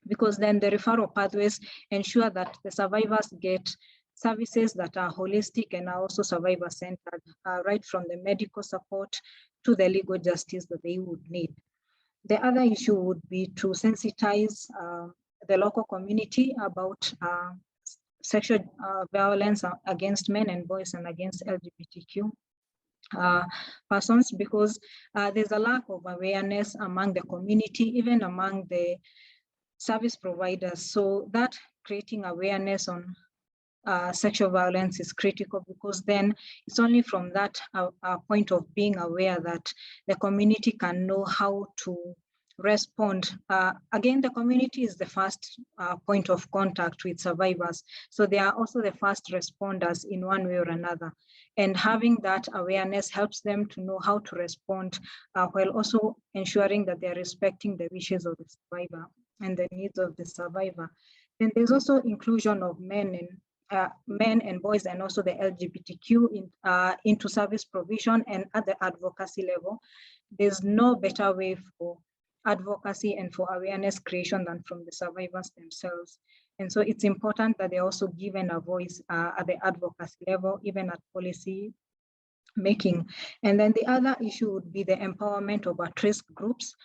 because then the referral pathways ensure that the survivors get services that are holistic and are also survivor-centered, right from the medical support to the legal justice that they would need. The other issue would be to sensitize the local community about sexual violence against men and boys and against LGBTQ persons, because there's a lack of awareness among the community, even among the service providers. So that creating awareness on sexual violence is critical, because then it's only from that point of being aware that the community can know how to respond. Again, the community is the first point of contact with survivors. So they are also the first responders in one way or another. And having that awareness helps them to know how to respond, while also ensuring that they're respecting the wishes of the survivor and the needs of the survivor. Then there's also inclusion of men and boys and also the LGBTQ into service provision and at the advocacy level. There's no better way for advocacy and for awareness creation than from the survivors themselves. And so it's important that they're also given a voice at the advocacy level, even at policy making. And then the other issue would be the empowerment of at-risk groups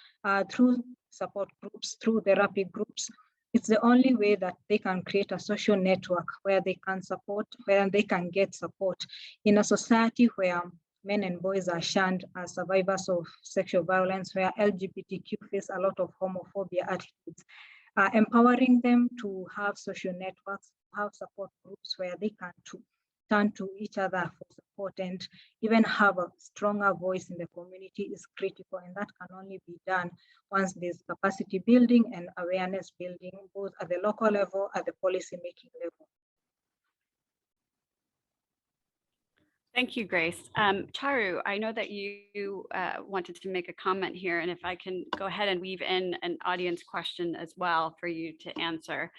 through support groups, through therapy groups. It's the only way that they can create a social network where they can support, where they can get support in a society where men and boys are shunned as survivors of sexual violence, where LGBTQ face a lot of homophobia attitudes. Empowering them to have social networks, have support groups where they can turn to each other for support and even have a stronger voice in the community is critical. And that can only be done once there's capacity building and awareness building, both at the local level, at the policy making level. Thank you, Grace. Charu, I know that you wanted to make a comment here, and if I can go ahead and weave in an audience question as well for you to answer.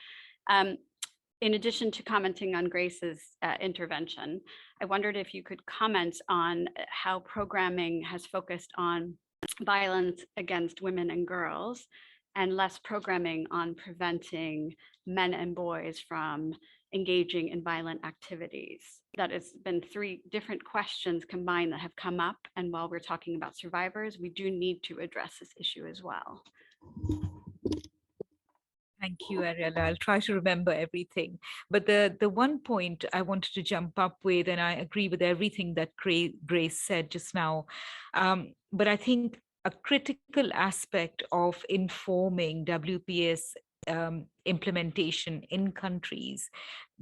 In addition to commenting on Grace's intervention, I wondered if you could comment on how programming has focused on violence against women and girls and less programming on preventing men and boys from engaging in violent activities. That has been three different questions combined that have come up. And while we're talking about survivors, we do need to address this issue as well. Thank you, Ariella. I'll try to remember everything. But the one point I wanted to jump up with, and I agree with everything that Grace said just now, but I think a critical aspect of informing WPS implementation in countries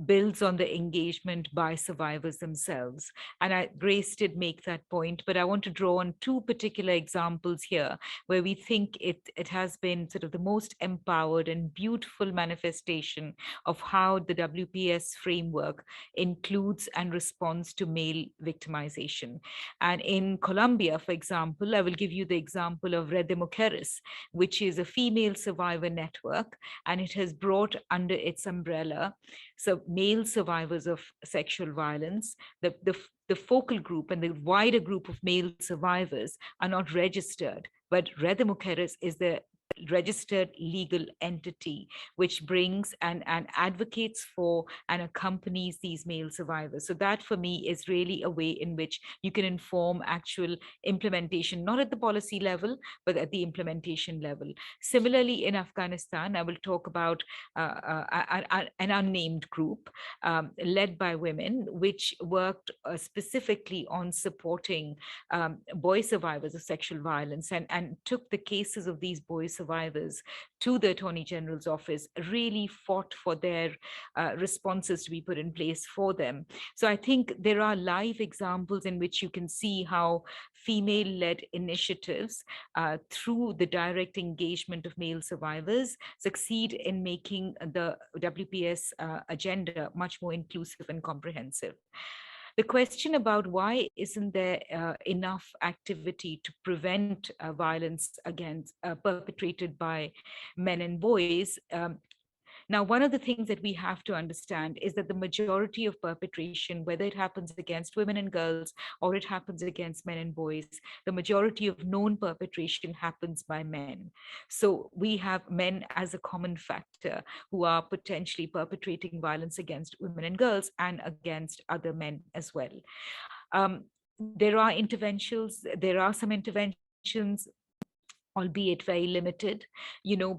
builds on the engagement by survivors themselves. And Grace did make that point, but I want to draw on two particular examples here where we think it has been sort of the most empowered and beautiful manifestation of how the WPS framework includes and responds to male victimization. And in Colombia, for example, I will give you the example of Red de Mujeres, which is a female survivor network, and it has brought under its umbrella so male survivors of sexual violence. The focal group and the wider group of male survivors are not registered, but Red de Mujeres is the registered legal entity which brings and advocates for and accompanies these male survivors. So that for me is really a way in which you can inform actual implementation, not at the policy level, but at the implementation level. Similarly, in Afghanistan, I will talk about an unnamed group led by women, which worked specifically on supporting boy survivors of sexual violence and took the cases of these boy survivors to the Attorney General's office, really fought for their responses to be put in place for them. So I think there are live examples in which you can see how female-led initiatives through the direct engagement of male survivors succeed in making the WPS agenda much more inclusive and comprehensive. The question about why isn't there enough activity to prevent violence against perpetrated by men and boys. Now, one of the things that we have to understand is that the majority of perpetration, whether it happens against women and girls or it happens against men and boys, the majority of known perpetration happens by men. So we have men as a common factor who are potentially perpetrating violence against women and girls and against other men as well. There are some interventions, albeit very limited,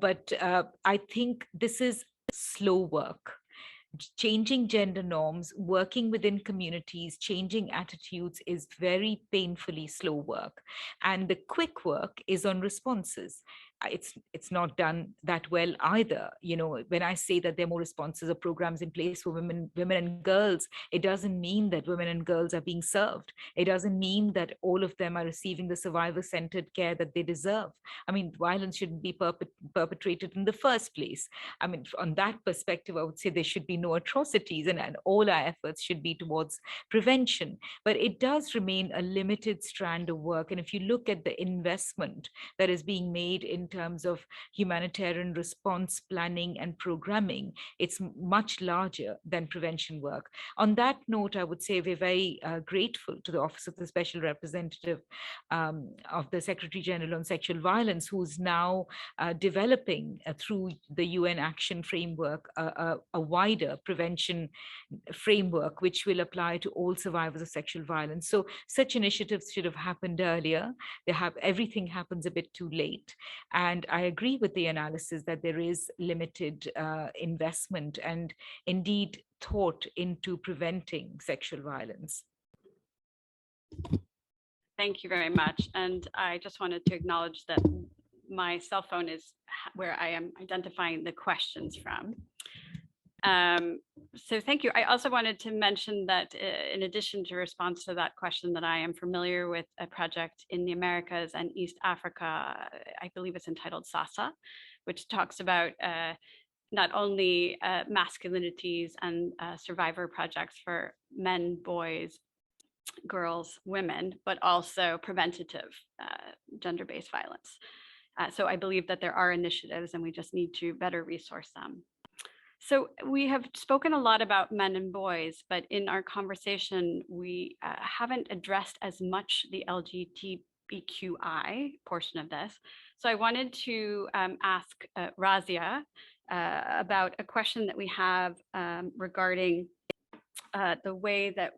but I think this is slow work. Changing gender norms, working within communities, changing attitudes is very painfully slow work. And the quick work is on responses. It's not done that well either. When I say that there are more responses or programs in place for women and girls, it doesn't mean that women and girls are being served. It doesn't mean that all of them are receiving the survivor-centered care that they deserve. I mean, violence shouldn't be perpetrated in the first place. I mean, on that perspective, I would say there should be no atrocities, and all our efforts should be towards prevention. But it does remain a limited strand of work. And if you look at the investment that is being made in terms of humanitarian response planning and programming, it's much larger than prevention work. On that note, I would say we're very grateful to the Office of the Special Representative of the Secretary General on Sexual Violence, who's now developing through the UN Action Framework a wider prevention framework which will apply to all survivors of sexual violence. So such initiatives should have happened earlier. Everything happens a bit too late. And I agree with the analysis that there is limited investment and indeed thought into preventing sexual violence. Thank you very much. And I just wanted to acknowledge that my cell phone is where I am identifying the questions from. So thank you. I also wanted to mention that in addition to response to that question, that I am familiar with a project in the Americas and East Africa, I believe it's entitled SASA, which talks about not only masculinities and survivor projects for men, boys, girls, women, but also preventative gender-based violence. So I believe that there are initiatives and we just need to better resource them. So we have spoken a lot about men and boys, but in our conversation, we haven't addressed as much the LGBTQI portion of this. So I wanted to ask Razia about a question that we have regarding the way that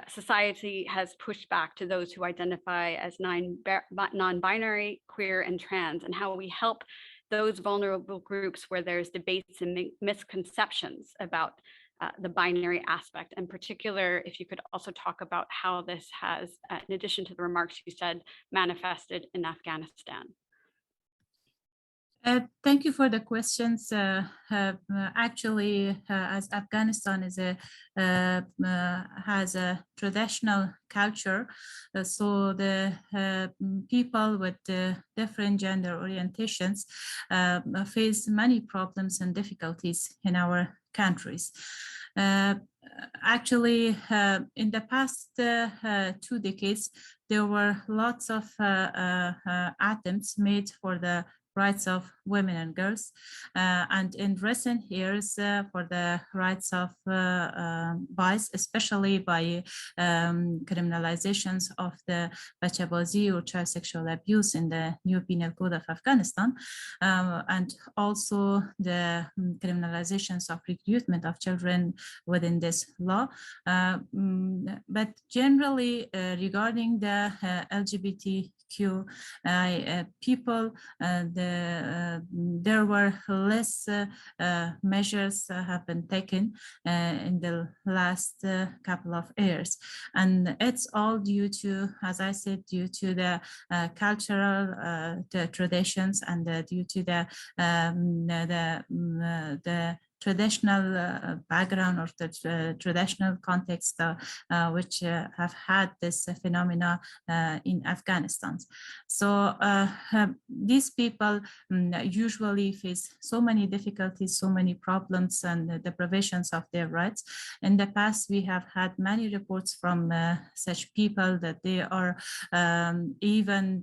society has pushed back to those who identify as non-binary, queer, and trans, and how we help those vulnerable groups where there's debates and misconceptions about the binary aspect. In particular, if you could also talk about how this has, in addition to the remarks you said, manifested in Afghanistan. Thank you for the questions. Actually, as Afghanistan is has a traditional culture, so the people with different gender orientations face many problems and difficulties in our countries. Actually, in the past 2 decades, there were lots of attempts made for the rights of women and girls, and in recent years for the rights of boys, especially by criminalizations of the bachabazi or child sexual abuse in the new penal code of Afghanistan, and also the criminalizations of recruitment of children within this law. But generally, regarding the LGBTQ people, there were less measures have been taken in the last couple of years, and it's all due to, as I said, due to the cultural the traditions and due to the traditional background or the traditional context which have had this phenomena in Afghanistan. So these people usually face so many difficulties, so many problems and deprivations of their rights. In the past, we have had many reports from such people that they are even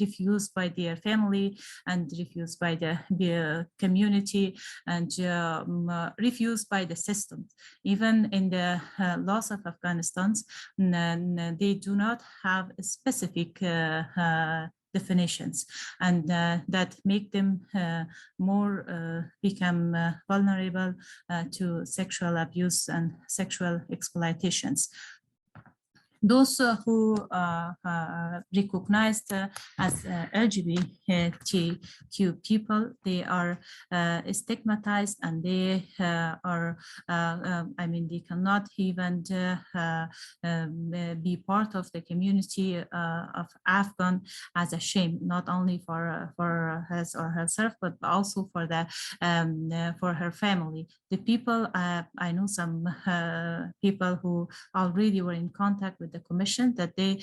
refused by their family and refused by the community and refused by the system. Even in the laws of Afghanistan, they do not have a specific definitions, and that make them more become vulnerable to sexual abuse and sexual exploitations. Those who recognized as LGBTQ people, they are stigmatized, and they are, I mean, they cannot even be part of the community of Afghan as a shame, not only for his or herself, but also for the for her family. The people, I know some people who already were in contact with the commission, that the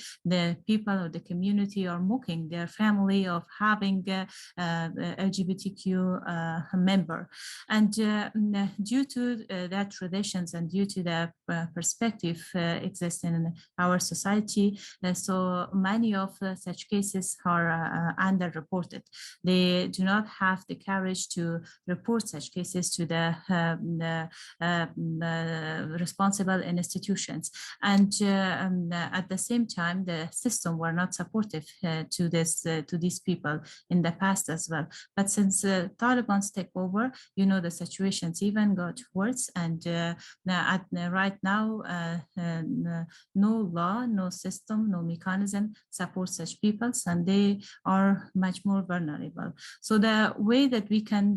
people of the community are mocking their family of having LGBTQ member, and due to that traditions and due to the perspective existing in our society, so many of such cases are underreported. They do not have the courage to report such cases to the responsible institutions, and at the same time, the system were not supportive to these people in the past as well. But since Taliban's take over, you know, the situations even got worse, and right now, no law, no system, no mechanism supports such peoples, and they are much more vulnerable. So the way that we can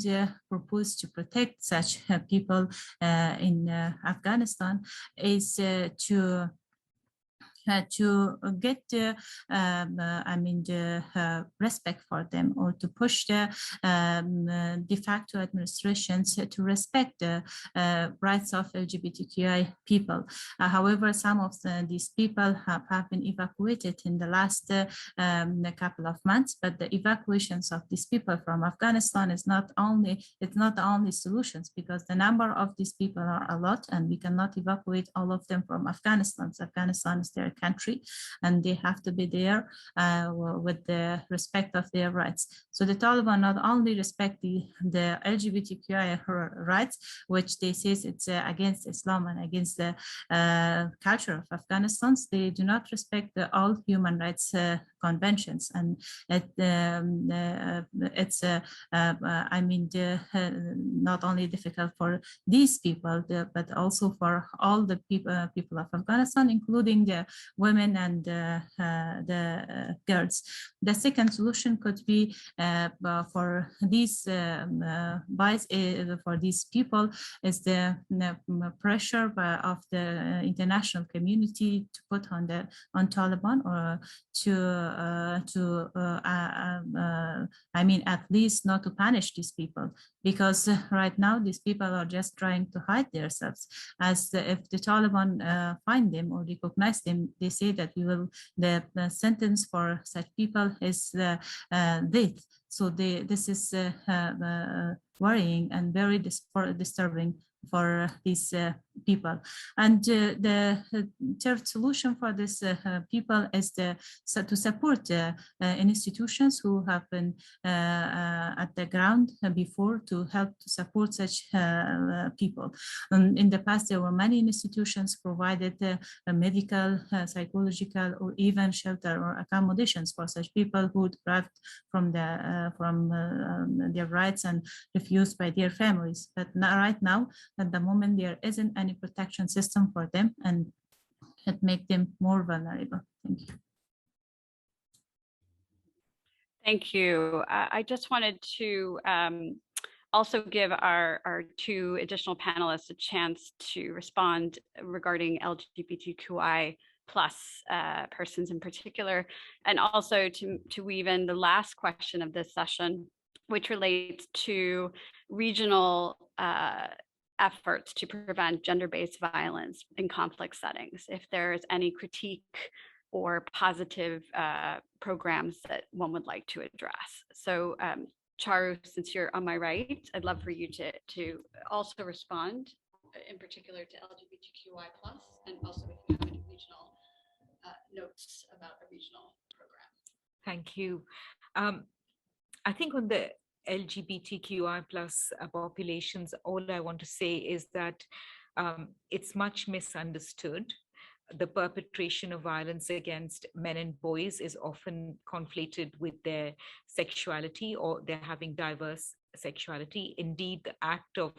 propose to protect such people in Afghanistan is to get I mean the respect for them, or to push the de facto administrations to respect the rights of LGBTQI people. However, some of these people have been evacuated in the last couple of months, but the evacuations of these people from Afghanistan is not the only solutions, because the number of these people are a lot, and we cannot evacuate all of them from Afghanistan. So Afghanistan is their country, and they have to be there with the respect of their rights. So the Taliban not only respect the LGBTQI rights, which they say it's against Islam and against the culture of Afghanistan, they do not respect all human rights conventions, and it's I mean not only difficult for these people, but also for all the people of Afghanistan, including the women and the girls. The second solution could be for these bias for these people is the pressure of the international community to put on Taliban, or to I mean, at least not to punish these people, because right now these people are just trying to hide themselves. As if the Taliban find them or recognize them, they say that the sentence for such people is death. So this is worrying and very disturbing for these people. And the third solution for these people is to support institutions who have been at the ground before, to help to support such people. In the past, there were many institutions provided medical, psychological, or even shelter or accommodations for such people who deprived from their rights and refused by their families. But right now, at the moment, there isn't any protection system for them, and it makes them more vulnerable. Thank you. Thank you. I just wanted to also give our two additional panelists a chance to respond regarding LGBTQI plus persons in particular, and also to weave in the last question of this session, which relates to regional efforts to prevent gender-based violence in conflict settings. If there is any critique or positive programs that one would like to address. So Charu, since you're on my right, I'd love for you to also respond, in particular to LGBTQI+, and also if you have any regional notes about a regional program. Thank you. I think on the LGBTQI plus populations, all I want to say is that it's much misunderstood. The perpetration of violence against men and boys is often conflated with their sexuality or their having diverse sexuality. Indeed, the act of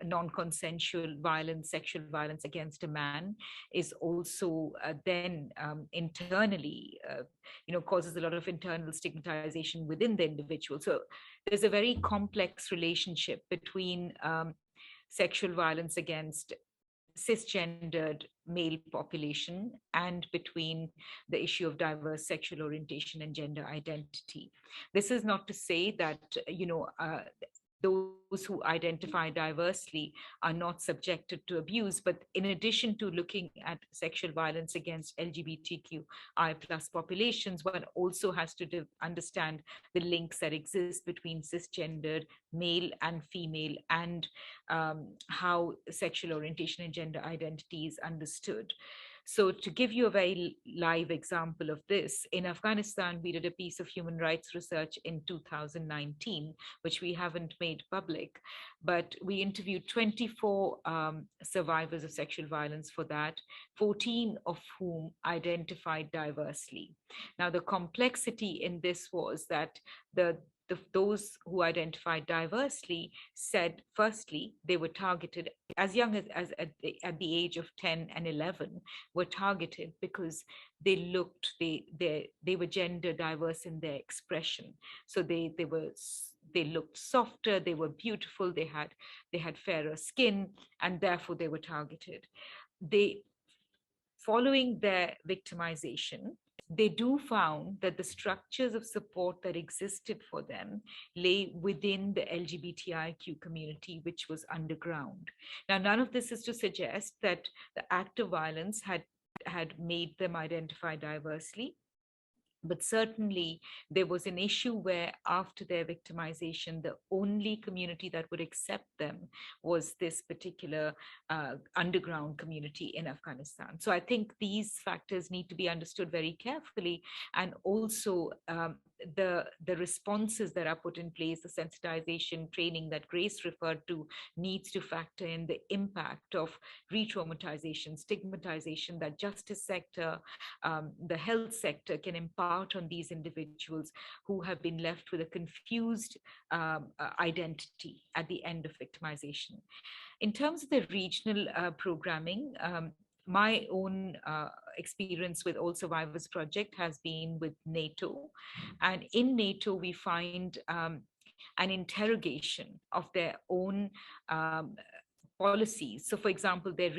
non-consensual violence, sexual violence against a man is also then internally, causes a lot of internal stigmatization within the individual. So there's a very complex relationship between sexual violence against cisgendered male population and between the issue of diverse sexual orientation and gender identity. This is not to say that, those who identify diversely are not subjected to abuse, but in addition to looking at sexual violence against LGBTQI plus populations, one also has to understand the links that exist between cisgendered male and female, and how sexual orientation and gender identity is understood. So to give you a very live example of this, in Afghanistan, we did a piece of human rights research in 2019, which we haven't made public, but we interviewed 24 survivors of sexual violence for that, 14 of whom identified diversely. Now, the complexity in this was that those who identified diversely said, firstly, they were targeted as young as at the age of 10 and 11, were targeted because they were gender diverse in their expression. So they looked softer, they were beautiful, they had fairer skin, and therefore they were targeted. Following their victimization, they found that the structures of support that existed for them lay within the LGBTIQ community, which was underground. Now, none of this is to suggest that the act of violence had made them identify diversely. But certainly there was an issue where after their victimization, the only community that would accept them was this particular underground community in Afghanistan. So I think these factors need to be understood very carefully, and also the responses that are put in place, the sensitization training that Grace referred to, needs to factor in the impact of re-traumatization, stigmatization that justice sector, the health sector can impart on these individuals who have been left with a confused identity at the end of victimization. In terms of the regional programming, my own experience with All Survivors Project has been with NATO. And in NATO, we find an interrogation of their own policies. So for example, their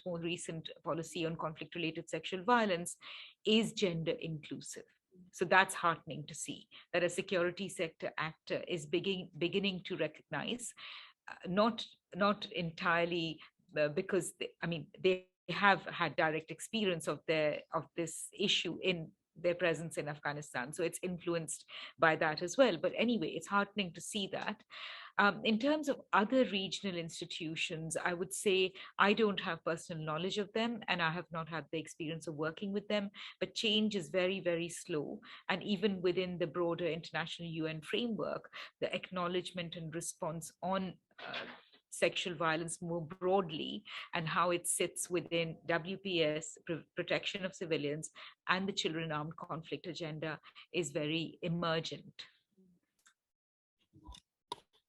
more recent policy on conflict-related sexual violence is gender inclusive. So that's heartening to see that a security sector actor is beginning to recognize, not entirely because they have had direct experience of this issue in their presence in Afghanistan. So it's influenced by that as well. But anyway, it's heartening to see that. In terms of other regional institutions, I would say I don't have personal knowledge of them, and I have not had the experience of working with them, but change is very, very slow. And even within the broader international UN framework, the acknowledgement and response on sexual violence more broadly and how it sits within WPS, protection of civilians, and the children armed conflict agenda is very emergent.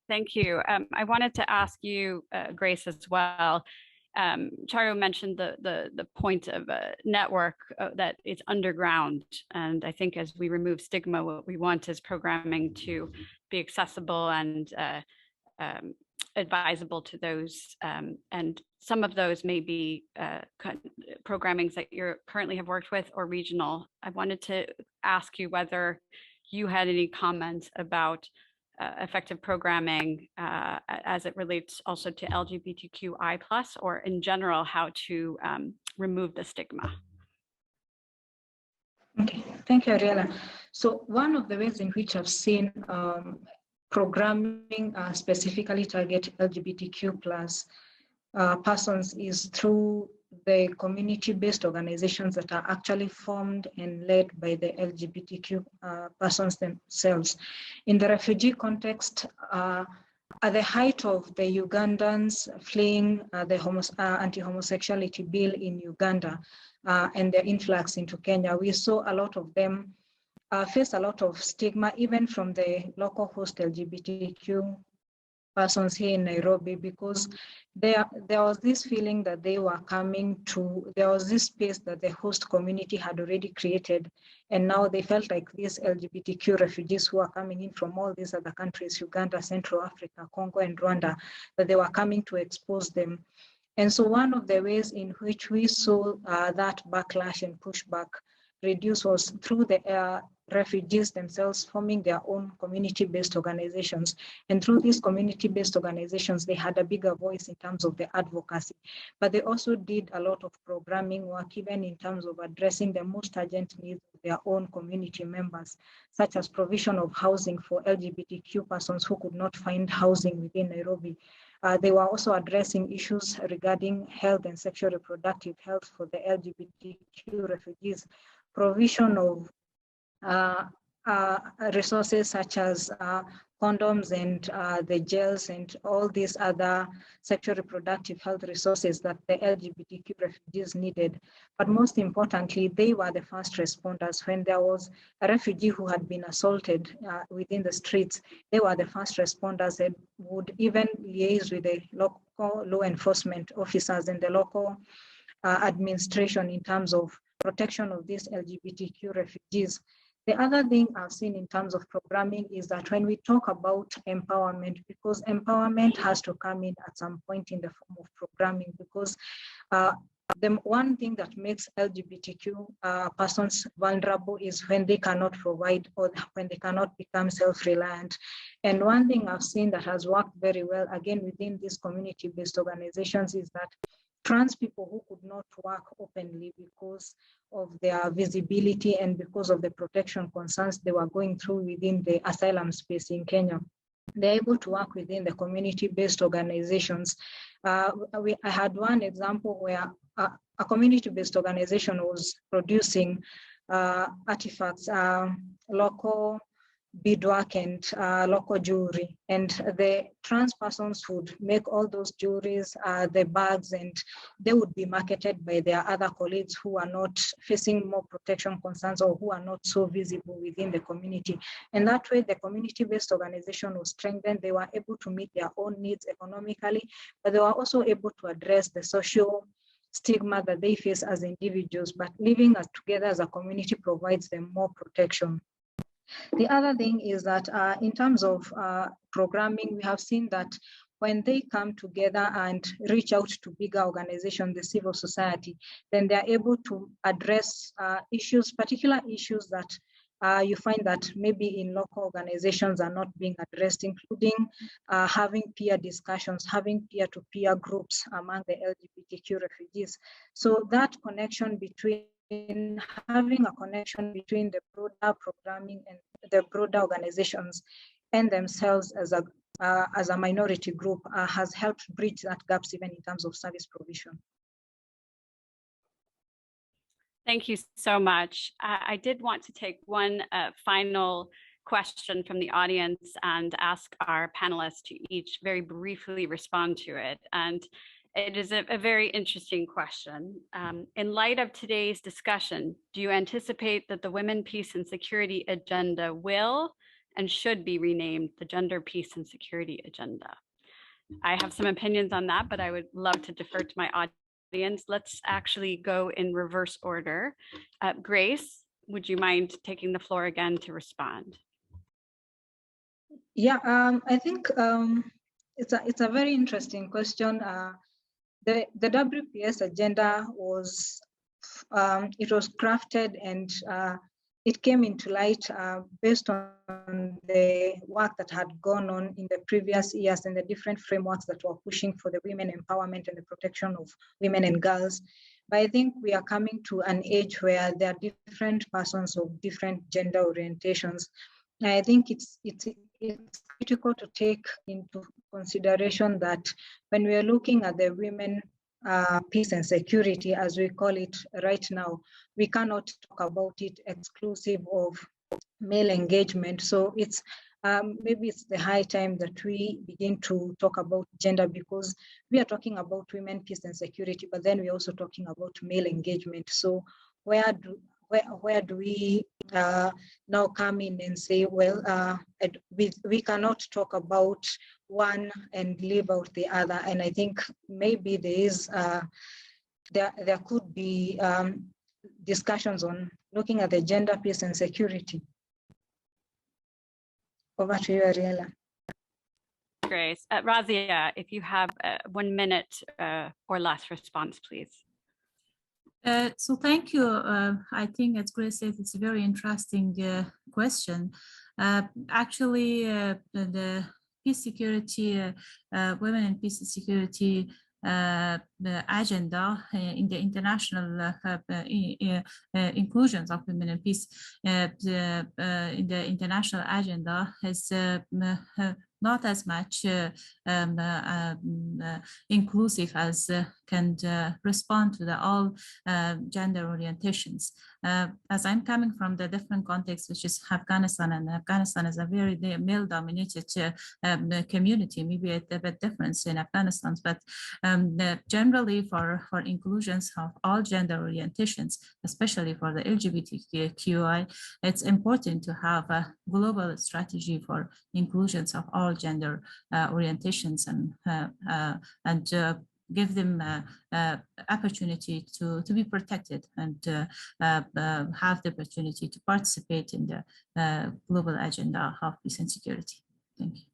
Thank you. I wanted to ask you, Grace, as well. Charu mentioned the point of a network that is underground. And I think as we remove stigma, what we want is programming to be accessible and advisable to those. And some of those may be programmings that you currently have worked with or regional. I wanted to ask you whether you had any comments about effective programming as it relates also to LGBTQI+, or in general, how to remove the stigma. Okay, thank you, Ariella. So one of the ways in which I've seen programming specifically target LGBTQ+ persons is through the community-based organizations that are actually formed and led by the LGBTQ persons themselves. In the refugee context, at the height of the Ugandans fleeing the anti-homosexuality bill in Uganda and their influx into Kenya, we saw a lot of them face a lot of stigma, even from the local host LGBTQ persons here in Nairobi, because there was this feeling that they were coming to, there was this space that the host community had already created, and now they felt like these LGBTQ refugees who are coming in from all these other countries, Uganda, Central Africa, Congo, and Rwanda, that they were coming to expose them. And so one of the ways in which we saw that backlash and pushback reduce was through the refugees themselves forming their own community-based organizations. And through these community-based organizations, they had a bigger voice in terms of the advocacy. But they also did a lot of programming work, even in terms of addressing the most urgent needs of their own community members, such as provision of housing for LGBTQ persons who could not find housing within Nairobi. They were also addressing issues regarding health and sexual reproductive health for the LGBTQ refugees, provision of resources such as condoms and the gels and all these other sexual reproductive health resources that the LGBTQ refugees needed. But most importantly, they were the first responders. When there was a refugee who had been assaulted within the streets, they were the first responders and would even liaise with the local law enforcement officers and the local administration in terms of protection of these LGBTQ refugees. The other thing I've seen in terms of programming is that when we talk about empowerment, because empowerment has to come in at some point in the form of programming, because the one thing that makes LGBTQ persons vulnerable is when they cannot provide or when they cannot become self-reliant. And one thing I've seen that has worked very well, again, within these community-based organizations is that trans people who could not work openly because of their visibility and because of the protection concerns they were going through within the asylum space in Kenya, they're able to work within the community-based organizations. I had one example where a community-based organization was producing artifacts, local beadwork and local jewelry, and the trans persons would make all those jewelries, the bags, and they would be marketed by their other colleagues who are not facing more protection concerns or who are not so visible within the community. And that way, the community-based organization was strengthened. They were able to meet their own needs economically, but they were also able to address the social stigma that they face as individuals, but living together as a community provides them more protection. The other thing is that in terms of programming, we have seen that when they come together and reach out to bigger organizations, the civil society, then they're able to address issues, particular issues that you find that maybe in local organizations are not being addressed, including having peer discussions, having peer-to-peer groups among the LGBTQ refugees. So that connection having a connection between the broader programming and the broader organizations and themselves as a minority group has helped bridge that gaps even in terms of service provision. Thank you so much. I did want to take one final question from the audience and ask our panelists to each very briefly respond to it. And it is a very interesting question. In light of today's discussion, do you anticipate that the Women, Peace and Security Agenda will and should be renamed the Gender, Peace and Security Agenda? I have some opinions on that, but I would love to defer to my audience. Let's actually go in reverse order. Grace, would you mind taking the floor again to respond? Yeah, I think it's a very interesting question. The WPS agenda was crafted and it came into light based on the work that had gone on in the previous years and the different frameworks that were pushing for the women empowerment and the protection of women and girls. But I think we are coming to an age where there are different persons of different gender orientations. And I think it's critical to take into consideration that when we are looking at the women peace and security, as we call it right now, we cannot talk about it exclusive of male engagement. So it's maybe it's the high time that we begin to talk about gender, because we are talking about women, peace and security, but then we're also talking about male engagement. So where do we now come in and say, well, we cannot talk about one and leave out the other? And I think maybe there could be discussions on looking at the gender, peace and security. Over to you, Ariella. Grace. Razia, if you have 1 minute or less response, please. So thank you. I think, as Grace said, it's a very interesting question. Actually, the peace security, women and peace and security the agenda in the international inclusions of women and peace in the international agenda has not as much inclusive as can respond to the all gender orientations. As I'm coming from the different context, which is Afghanistan, and Afghanistan is a very male-dominated community, maybe a bit different in Afghanistan, but generally for inclusions of all gender orientations, especially for the LGBTQI, it's important to have a global strategy for inclusions of all gender orientations and give them opportunity to be protected and have the opportunity to participate in the global agenda of peace and security. Thank you.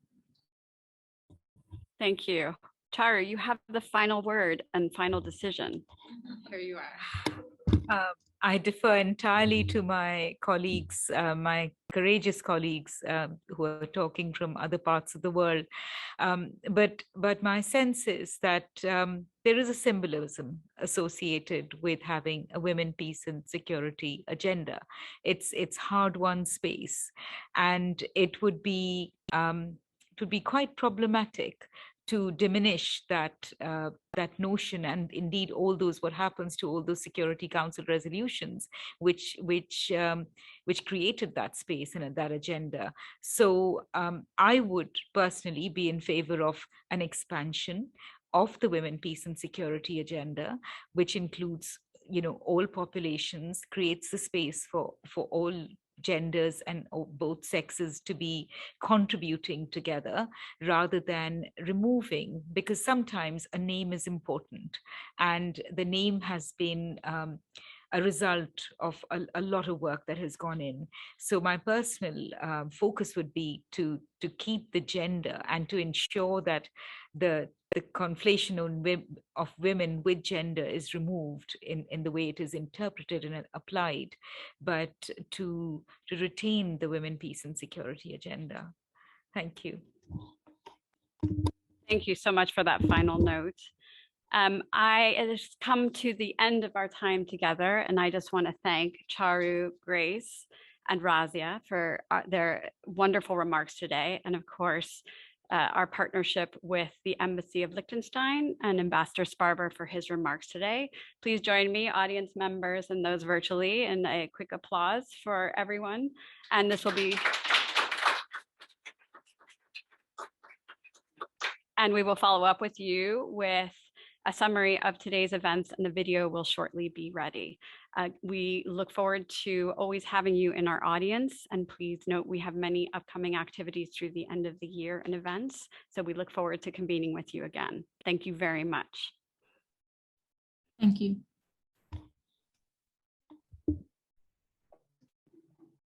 Thank you. Tara, you have the final word and final decision. Here you are. I defer entirely to my colleagues, my courageous colleagues who are talking from other parts of the world. But my sense is that there is a symbolism associated with having a women, peace and security agenda. It's hard-won space, and it would be quite problematic to diminish that notion, and indeed all those, what happens to all those Security Council resolutions which created that space and that agenda. So I would personally be in favor of an expansion of the women, peace and security agenda, which includes, all populations, creates the space for all genders and both sexes to be contributing together rather than removing, because sometimes a name is important and the name has been a result of a lot of work that has gone in. So my personal focus would be to keep the gender and to ensure that the conflation of women with gender is removed in the way it is interpreted and applied, but to retain the women, peace and security agenda. Thank you. Thank you so much for that final note. It has come to the end of our time together, and I just want to thank Charu, Grace, and Razia for their wonderful remarks today, and of course, our partnership with the Embassy of Liechtenstein and Ambassador Sparber for his remarks today. Please join me, audience members and those virtually, in a quick applause for everyone. And this will be... And we will follow up with you with a summary of today's events, and the video will shortly be ready. We look forward to always having you in our audience, and please note we have many upcoming activities through the end of the year and events, so we look forward to convening with you again. Thank you very much. Thank you.